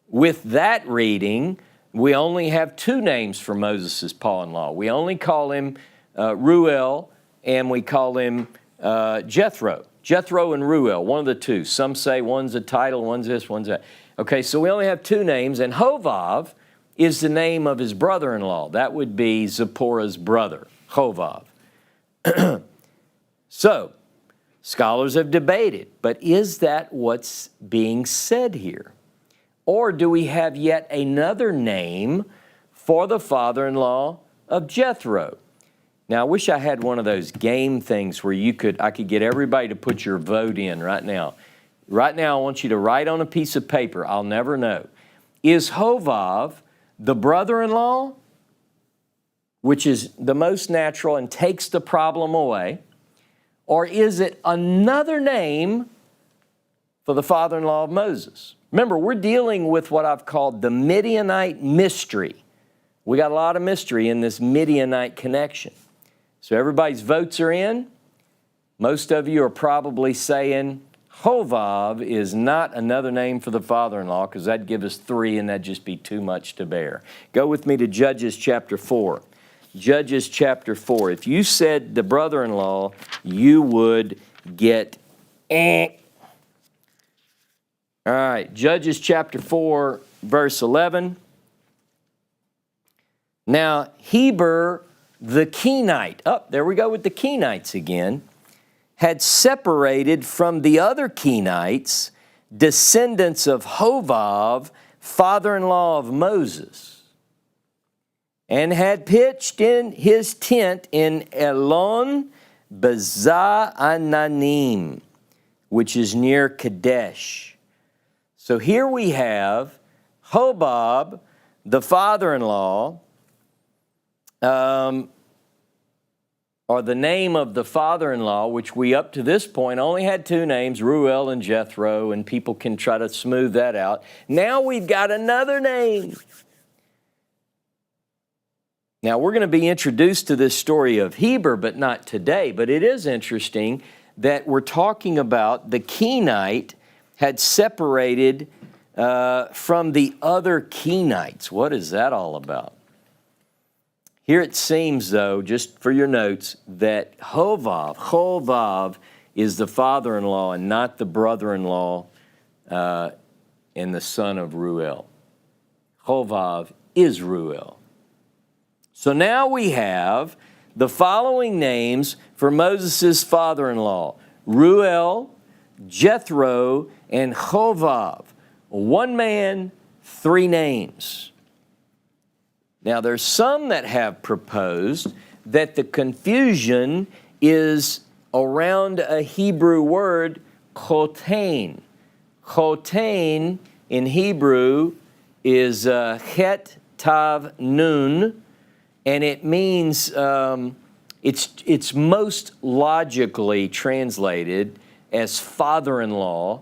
With that reading, we only have two names for Moses' pa-in-law. We only call him Reuel, and we call him Jethro. Jethro and Reuel, one of the two. Some say one's a title, one's this, one's that. Okay, so we only have two names, and Hovav is the name of his brother-in-law. That would be Zipporah's brother, Hovav. So, scholars have debated, but is that what's being said here? Or do we have yet another name for the father-in-law of Jethro? Now, I wish I had one of those game things where I could get everybody to put your vote in right now. Right now, I want you to write on a piece of paper. I'll never know. Is Hovav the brother-in-law, which is the most natural and takes the problem away? Or is it another name for the father-in-law of Moses? Remember, we're dealing with what I've called the Midianite Mystery. We got a lot of mystery in this Midianite connection. So everybody's votes are in. Most of you are probably saying Hovav is not another name for the father-in-law, because that'd give us three and that'd just be too much to bear. Go with me to Judges chapter 4. Judges chapter 4. If you said the brother-in-law, you would get All right, Judges chapter 4, verse 11. Now, Heber the Kenite, there we go with the Kenites again, had separated from the other Kenites, descendants of Hovav, father-in-law of Moses, and had pitched in his tent in Elon Bezah-Ananim, which is near Kadesh. So here we have Hobab, the father-in-law, or the name of the father-in-law, which we up to this point only had two names, Reuel and Jethro, and people can try to smooth that out. Now we've got another name. Now we're going to be introduced to this story of Heber, but not today. But it is interesting that we're talking about the Kenite had separated from the other Kenites. What is that all about? Here it seems, though, just for your notes, that Hovav is the father-in-law and not the brother-in-law and the son of Reuel. Hovav is Reuel. So now we have the following names for Moses' father-in-law: Reuel, Jethro, and Hovav. One man, three names. Now there's some that have proposed that the confusion is around a Hebrew word, chotain. Chotain in Hebrew is het tav nun, and it means, it's most logically translated as father-in-law,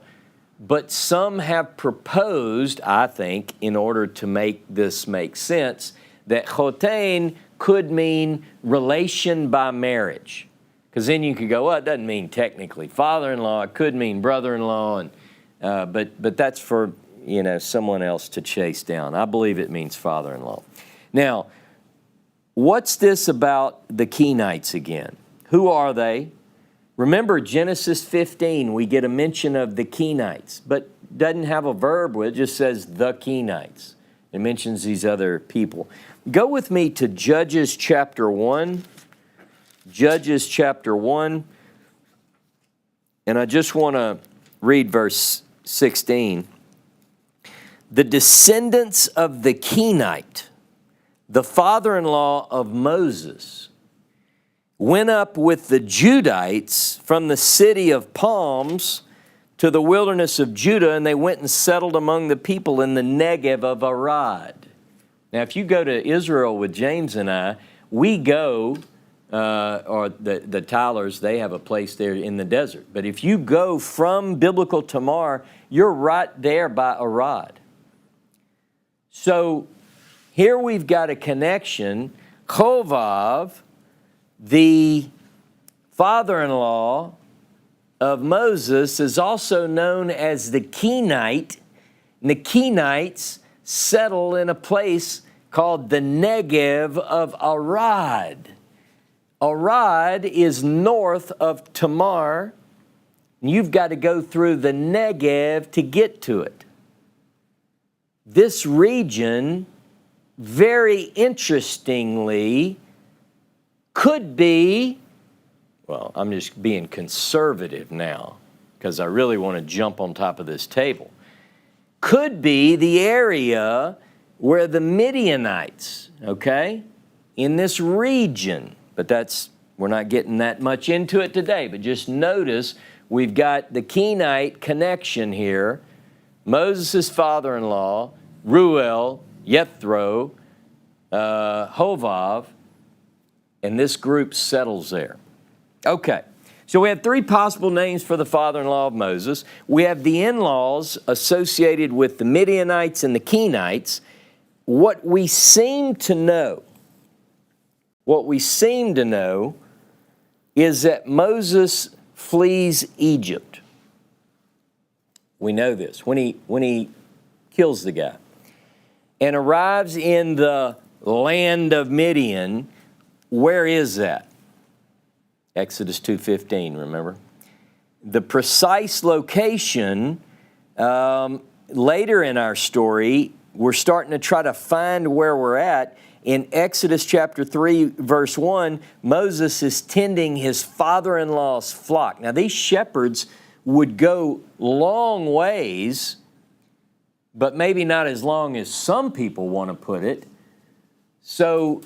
but some have proposed, I think, in order to make this make sense, that chotain could mean relation by marriage. Because then you could go, well, it doesn't mean technically father-in-law, it could mean brother-in-law, and but that's for, someone else to chase down. I believe it means father-in-law. Now, what's this about the Kenites again? Who are they? Remember Genesis 15, we get a mention of the Kenites, but doesn't have a verb with it, just says the Kenites. It mentions these other people. Go with me to Judges chapter 1. Judges chapter 1. And I just want to read verse 16. The descendants of the Kenite, the father-in-law of Moses, went up with the Judites from the city of palms to the wilderness of Judah, and they went and settled among the people in the Negev of Arad. Now, if you go to Israel with James and I, we go, or the Tylers, they have a place there in the desert. But if you go from biblical Tamar, you're right there by Arad. So here we've got a connection. Hovav, the father-in-law of Moses, is also known as the Kenite. And the Kenites settle in a place called the Negev of Arad. Arad is north of Tamar. And you've got to go through the Negev to get to it. This region, very interestingly, could be, well, I'm just being conservative now because I really want to jump on top of this table, could be the area where the Midianites, in this region, but we're not getting that much into it today, but just notice we've got the Kenite connection here. Moses' father-in-law, Reuel, Jethro, Hovav, and this group settles there. Okay, so we have three possible names for the father-in-law of Moses. We have the in-laws associated with the Midianites and the Kenites. What we seem to know is that Moses flees Egypt. We know this when he kills the guy and arrives in the land of Midian. Where is that? Exodus 2:15, remember? The precise location, later in our story, we're starting to try to find where we're at. In Exodus chapter 3, verse 1, Moses is tending his father-in-law's flock. Now, these shepherds would go long ways, but maybe not as long as some people want to put it. So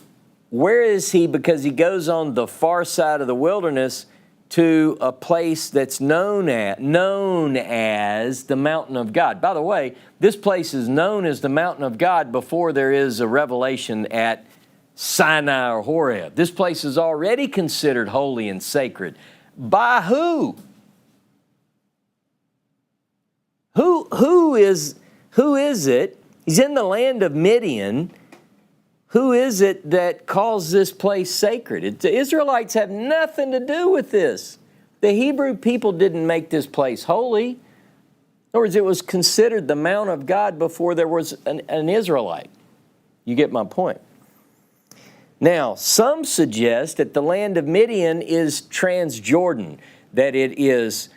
where is he? Because he goes on the far side of the wilderness to a place that's known as the mountain of God. By the way, this place is known as the mountain of God before there is a revelation at Sinai or Horeb. This place is already considered holy and sacred. By who? Who is it? He's in the land of Midian. Who is it that calls this place sacred? The Israelites have nothing to do with this. The Hebrew people didn't make this place holy. In other words, it was considered the Mount of God before there was an Israelite. You get my point. Now, some suggest that the land of Midian is Transjordan, that it is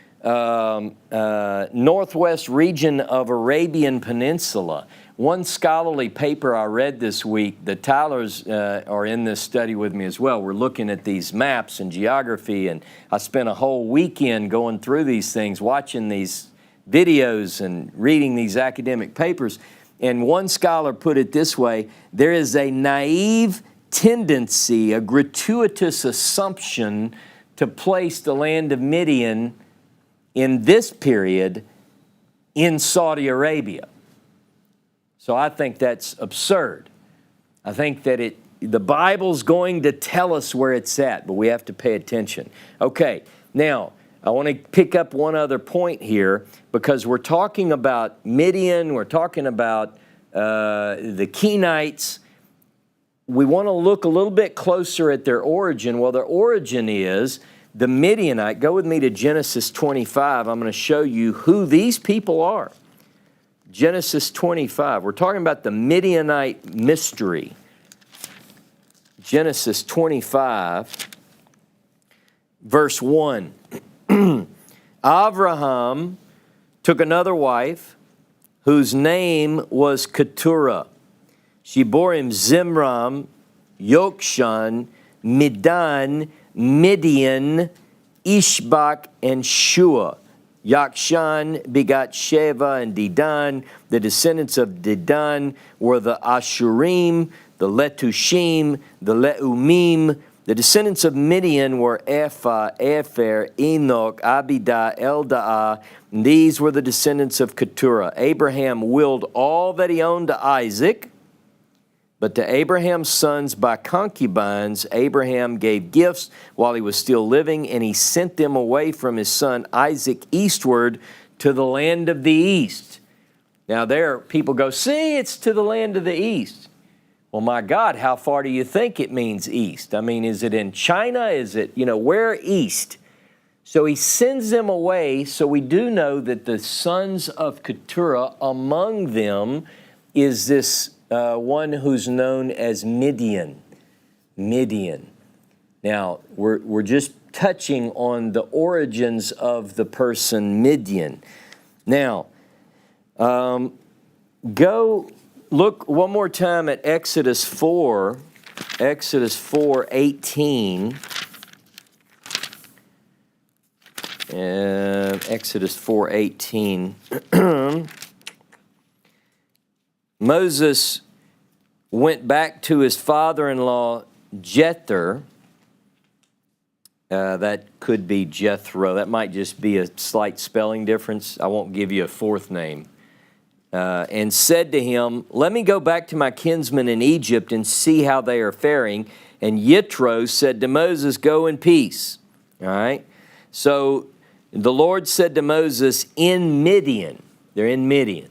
northwest region of Arabian Peninsula. One scholarly paper I read this week, the Tylers are in this study with me as well. We're looking at these maps and geography, and I spent a whole weekend going through these things, watching these videos and reading these academic papers. And one scholar put it this way: there is a naive tendency, a gratuitous assumption to place the land of Midian in this period in Saudi Arabia. So I think that's absurd. I think that the Bible's going to tell us where it's at, but we have to pay attention. Okay, now I want to pick up one other point here, because we're talking about Midian, we're talking about the Kenites. We want to look a little bit closer at their origin. Well, their origin is the Midianite. Go with me to Genesis 25. I'm going to show you who these people are. Genesis 25. We're talking about the Midianite Mystery. Genesis 25, verse 1. Abraham took another wife, whose name was Keturah. She bore him Zimram, Yokshan, Midan, Midian, Ishbak, and Shua. Yakshan begot Sheva and Dedan. The descendants of Dedan were the Ashurim, the Letushim, the Leumim. The descendants of Midian were Ephah, Epher, Enoch, Abidah, Eldaah. And these were the descendants of Keturah. Abraham willed all that he owned to Isaac, but to Abraham's sons by concubines, Abraham gave gifts while he was still living, and he sent them away from his son Isaac eastward to the land of the east. Now there, people go, see, it's to the land of the east. Well, my God, how far do you think it means east? I mean, is it in China? Is it, where east? So he sends them away. So we do know that the sons of Keturah, among them is this one who's known as Midian. Midian. Now, we're just touching on the origins of the person Midian. Now, go look one more time at Exodus 4, Exodus 4:18. Exodus 4:18. Moses went back to his father-in-law Jethro. That could be Jethro. That might just be a slight spelling difference. I won't give you a fourth name. And said to him, let me go back to my kinsmen in Egypt and see how they are faring. And Jethro said to Moses, go in peace. All right. So the Lord said to Moses, in Midian, they're in Midian,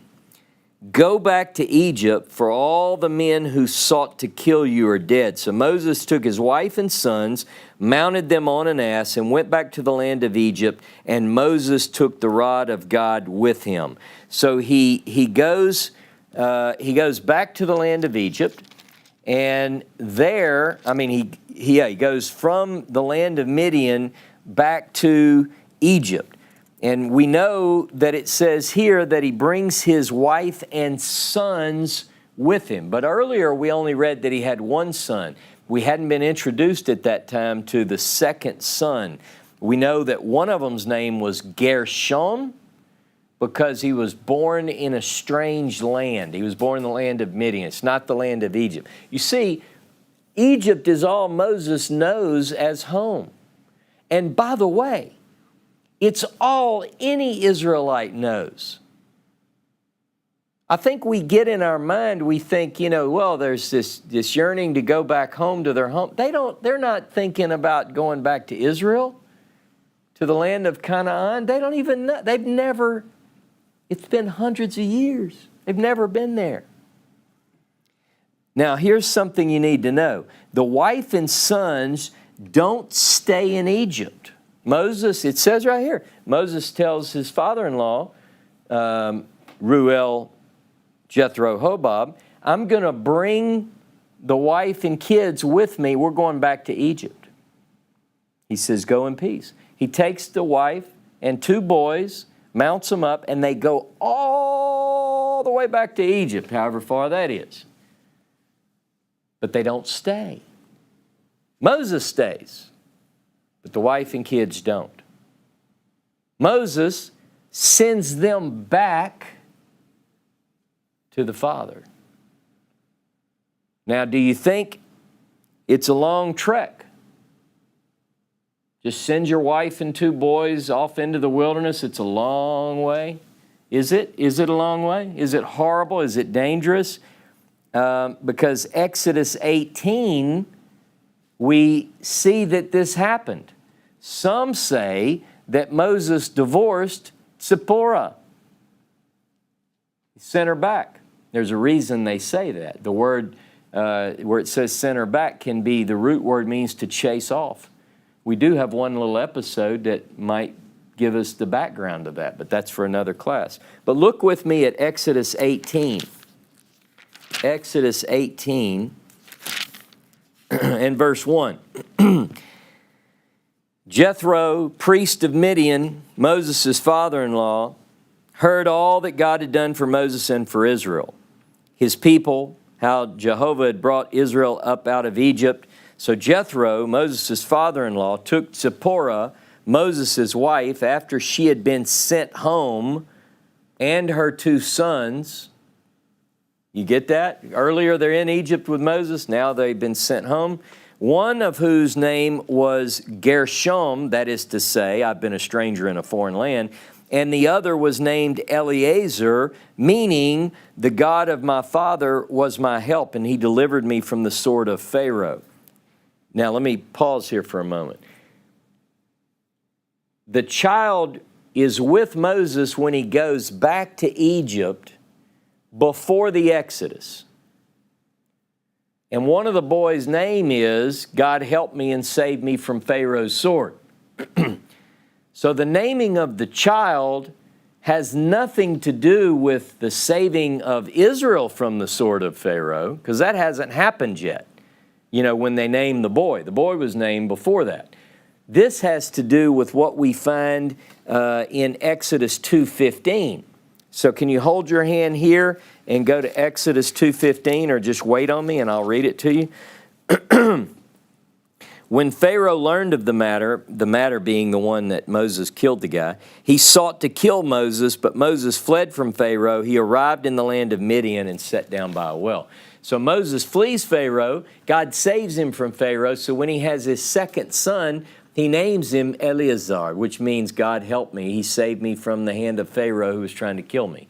go back to Egypt, for all the men who sought to kill you are dead. So Moses took his wife and sons, mounted them on an ass, and went back to the land of Egypt, and Moses took the rod of God with him. So he goes back to the land of Egypt, and there, he goes from the land of Midian back to Egypt. And we know that it says here that he brings his wife and sons with him. But earlier we only read that he had one son. We hadn't been introduced at that time to the second son. We know that one of them's name was Gershom, because he was born in a strange land. He was born in the land of Midian. It's not the land of Egypt. You see, Egypt is all Moses knows as home. And by the way, it's all any Israelite knows. I think we get in our mind, we think, well, there's this yearning to go back home to their home. They're not thinking about going back to Israel, to the land of Canaan. They don't even know. It's been hundreds of years. They've never been there. Now, here's something you need to know. The wife and sons don't stay in Egypt. Moses, it says right here, Moses tells his father-in-law, Reuel, Jethro, Hobab, I'm going to bring the wife and kids with me. We're going back to Egypt. He says, go in peace. He takes the wife and two boys, mounts them up, and they go all all the way back to Egypt, however far that is. But they don't stay. Moses stays, but the wife and kids don't. Moses sends them back to the father. Now, do you think it's a long trek? Just send your wife and 2 boys off into the wilderness. It's a long way. Is it? Is it a long way? Is it horrible? Is it dangerous? Because Exodus 18, we see that this happened. Some say that Moses divorced Zipporah. He sent her back. There's a reason they say that. The word where it says send her back can be, the root word means to chase off. We do have one little episode that might give us the background of that, but that's for another class. But look with me at Exodus 18. Exodus 18 and verse 1. Jethro, priest of Midian, Moses' father-in-law, heard all that God had done for Moses and for Israel, his people, how Jehovah had brought Israel up out of Egypt. So Jethro, Moses' father-in-law, took Zipporah, Moses' wife, after she had been sent home, and her 2 sons. You get that? Earlier they're in Egypt with Moses, now they've been sent home. One of whose name was Gershom, that is to say, I've been a stranger in a foreign land, and the other was named Eleazar, meaning the God of my father was my help, and he delivered me from the sword of Pharaoh. Now let me pause here for a moment. The child is with Moses when he goes back to Egypt before the Exodus. And one of the boys' name is, God help me and save me from Pharaoh's sword. So the naming of the child has nothing to do with the saving of Israel from the sword of Pharaoh, because that hasn't happened yet. You know, when they named the boy was named before that. This has to do with what we find in Exodus 2:15. So can you hold your hand here and go to Exodus 2:15, or just wait on me and I'll read it to you? When Pharaoh learned of the matter being the one that Moses killed the guy, he sought to kill Moses, but Moses fled from Pharaoh. He arrived in the land of Midian and sat down by a well. So Moses flees Pharaoh. God saves him from Pharaoh. So when he has his second son, he names him Eleazar, which means God help me. He saved me from the hand of Pharaoh who was trying to kill me.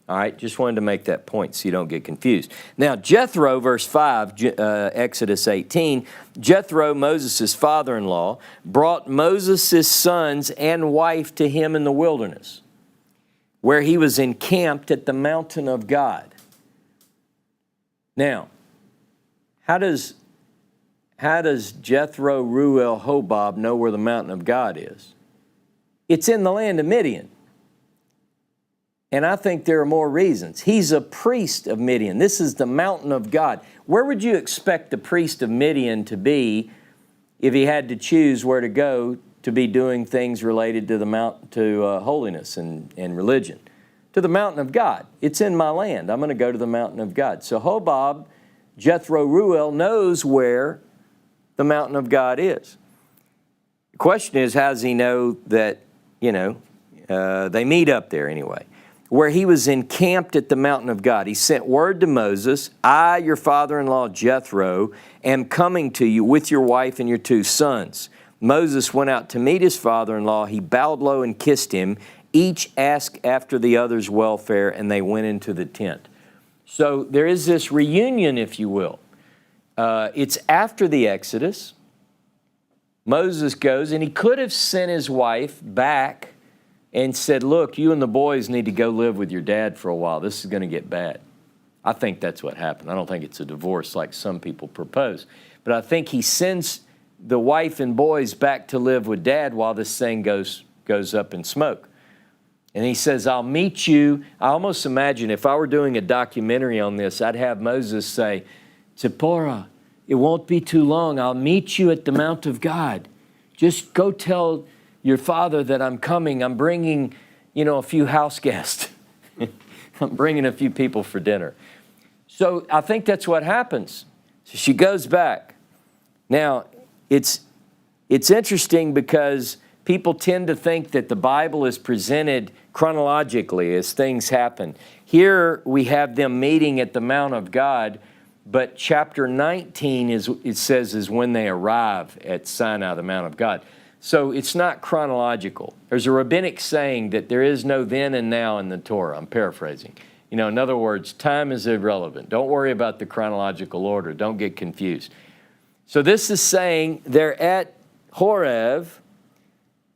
All right, just wanted to make that point so you don't get confused. Now, Jethro, verse 5, Exodus 18, Jethro, Moses' father-in-law, brought Moses' sons and wife to him in the wilderness, where he was encamped at the mountain of God. Now, how does Jethro, Ruel, Hobab know where the mountain of God is? It's in the land of Midian. And I think there are more reasons. He's a priest of Midian. This is the mountain of God. Where would you expect the priest of Midian to be if he had to choose where to go to be doing things related to holiness and religion? To the mountain of God. It's in my land. I'm going to go to the mountain of God. So Hobab, Jethro, Ruel knows where the mountain of God is. The question is, how does he know that, they meet up there anyway? Where he was encamped at the mountain of God. He sent word to Moses, I, your father-in-law Jethro, am coming to you with your wife and your 2 sons. Moses went out to meet his father-in-law. He bowed low and kissed him. Each asked after the other's welfare, and they went into the tent. So there is this reunion, if you will. It's after the Exodus. Moses goes, and he could have sent his wife back and said, look, you and the boys need to go live with your dad for a while. This is going to get bad. I think that's what happened. I don't think it's a divorce like some people propose. But I think he sends the wife and boys back to live with dad while this thing goes up in smoke. And he says, I'll meet you. I almost imagine if I were doing a documentary on this, I'd have Moses say, Zipporah, it won't be too long. I'll meet you at the Mount of God. Just go tell your father that I'm coming. I'm bringing, a few house guests. I'm bringing a few people for dinner. So I think that's what happens. So she goes back. Now, it's interesting because people tend to think that the Bible is presented chronologically as things happen. Here we have them meeting at the Mount of God, but chapter 19 it says is when they arrive at Sinai, the Mount of God. So it's not chronological. There's a rabbinic saying that there is no then and now in the Torah. I'm paraphrasing. In other words, time is irrelevant. Don't worry about the chronological order. Don't get confused. So this is saying they're at Horeb,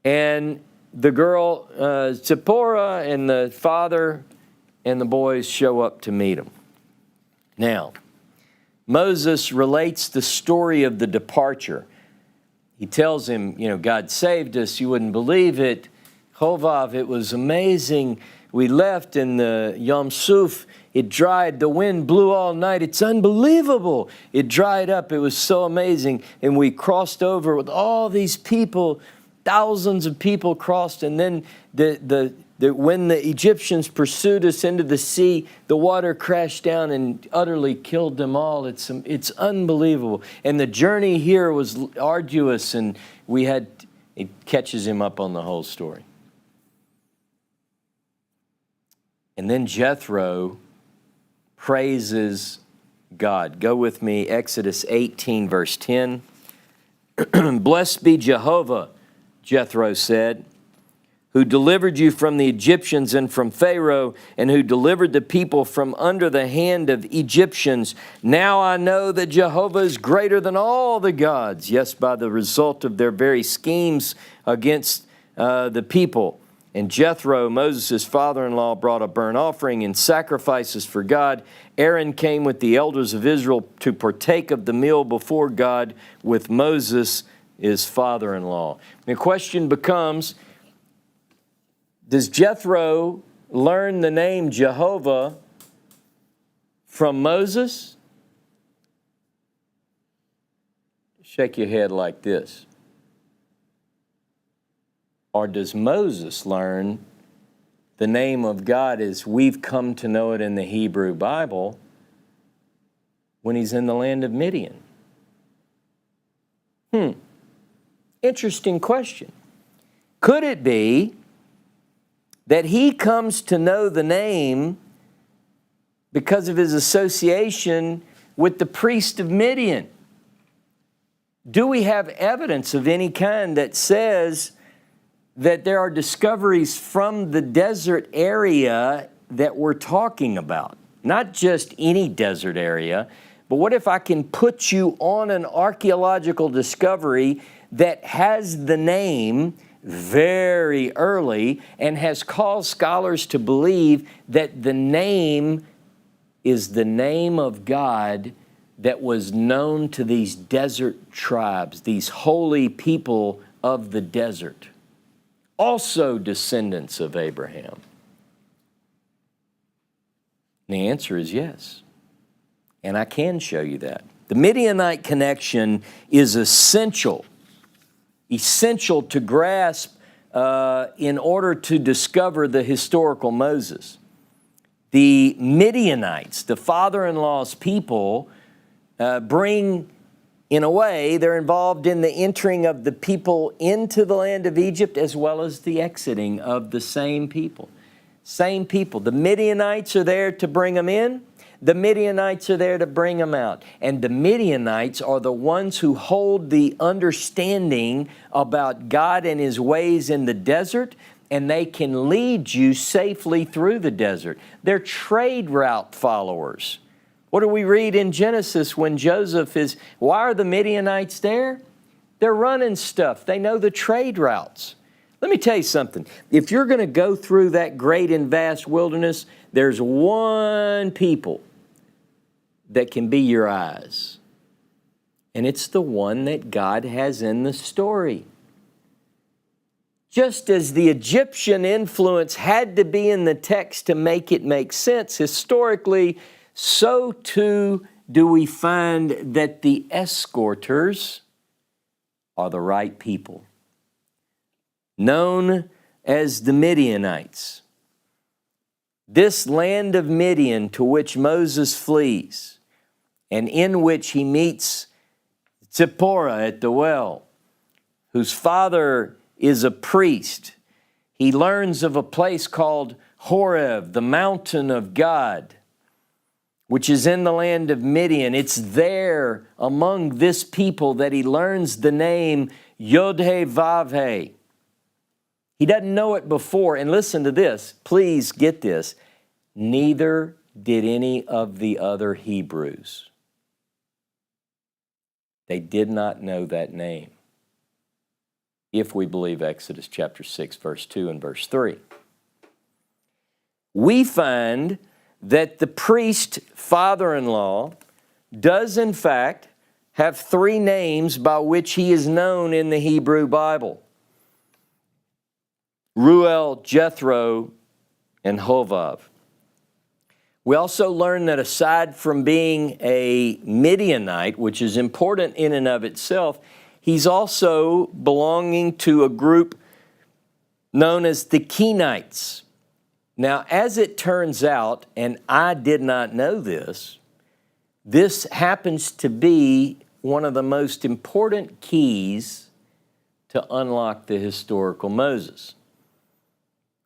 and the girl, Zipporah, and the father and the boys show up to meet him. Now, Moses relates the story of the departure. He tells him, God saved us. You wouldn't believe it. Chovav, it was amazing. We left in the Yom Suf. It dried. The wind blew all night. It's unbelievable. It dried up. It was so amazing. And we crossed over with all these people. Thousands of people crossed. And then when the Egyptians pursued us into the sea, the water crashed down and utterly killed them all. It's unbelievable. And the journey here was arduous, and it catches him up on the whole story. And then Jethro praises God. Go with me, Exodus 18, verse 10. Blessed be Jehovah, Jethro said, who delivered you from the Egyptians and from Pharaoh, and who delivered the people from under the hand of Egyptians. Now I know that Jehovah is greater than all the gods. Yes, by the result of their very schemes against the people. And Jethro, Moses' father-in-law, brought a burnt offering and sacrifices for God. Aaron came with the elders of Israel to partake of the meal before God with Moses, his father-in-law. The question becomes, does Jethro learn the name Jehovah from Moses? Shake your head like this. Or does Moses learn the name of God as we've come to know it in the Hebrew Bible when he's in the land of Midian? Interesting question. Could it be that he comes to know the name because of his association with the priest of Midian? Do we have evidence of any kind that says that there are discoveries from the desert area that we're talking about? Not just any desert area, but what if I can put you on an archaeological discovery that has the name very early and has caused scholars to believe that the name is the name of God that was known to these desert tribes, these holy people of the desert, also descendants of Abraham? And the answer is yes. And I can show you that. The Midianite connection is essential to grasp in order to discover the historical Moses. The Midianites, the father-in-law's people, bring, in a way, they're involved in the entering of the people into the land of Egypt as well as the exiting of the same people. Same people. The Midianites are there to bring them in. The Midianites are there to bring them out. And the Midianites are the ones who hold the understanding about God and His ways in the desert, and they can lead you safely through the desert. They're trade route followers. What do we read in Genesis when Joseph is, why are the Midianites there? They're running stuff. They know the trade routes. Let me tell you something. If you're going to go through that great and vast wilderness, there's one people that can be your eyes. And it's the one that God has in the story. Just as the Egyptian influence had to be in the text to make it make sense historically, so too do we find that the escorters are the right people, known as the Midianites. This land of Midian to which Moses flees, and in which he meets Zipporah at the well, whose father is a priest. He learns of a place called Horeb, the mountain of God, which is in the land of Midian. It's there among this people that he learns the name Yod-Heh-Vav-Heh. He doesn't know it before. And listen to this. Please get this. Neither did any of the other Hebrews. They did not know that name, if we believe Exodus chapter 6, verse 2 and verse 3. We find that the priest father-in-law does in fact have three names by which he is known in the Hebrew Bible: Ruel, Jethro, and Hovav. We also learn that aside from being a Midianite, which is important in and of itself, he's also belonging to a group known as the Kenites. Now, as it turns out, and I did not know this, this happens to be one of the most important keys to unlock the historical Moses.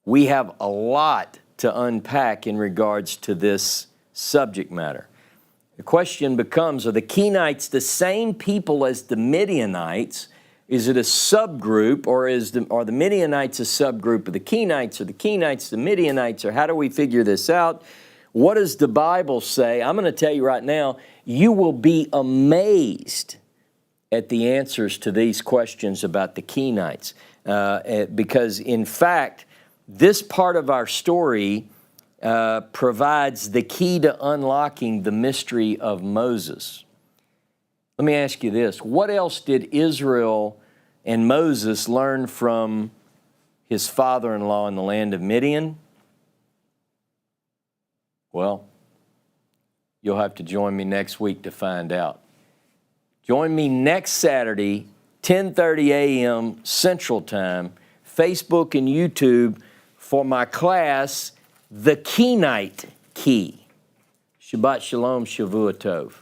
We have a lot to unpack in regards to this subject matter. The question becomes, are the Kenites the same people as the Midianites? Is it a subgroup, or are the Midianites a subgroup of the Kenites, or the Kenites the Midianites, or how do we figure this out? What does the Bible say? I'm going to tell you right now, you will be amazed at the answers to these questions about the Kenites, because in fact, this part of our story provides the key to unlocking the mystery of Moses. Let me ask you this. What else did Israel and Moses learn from his father-in-law in the land of Midian? Well, you'll have to join me next week to find out. Join me next Saturday, 10:30 a.m. Central Time, Facebook and YouTube, for my class, The Kenite Key. Shabbat Shalom, Shavua Tov.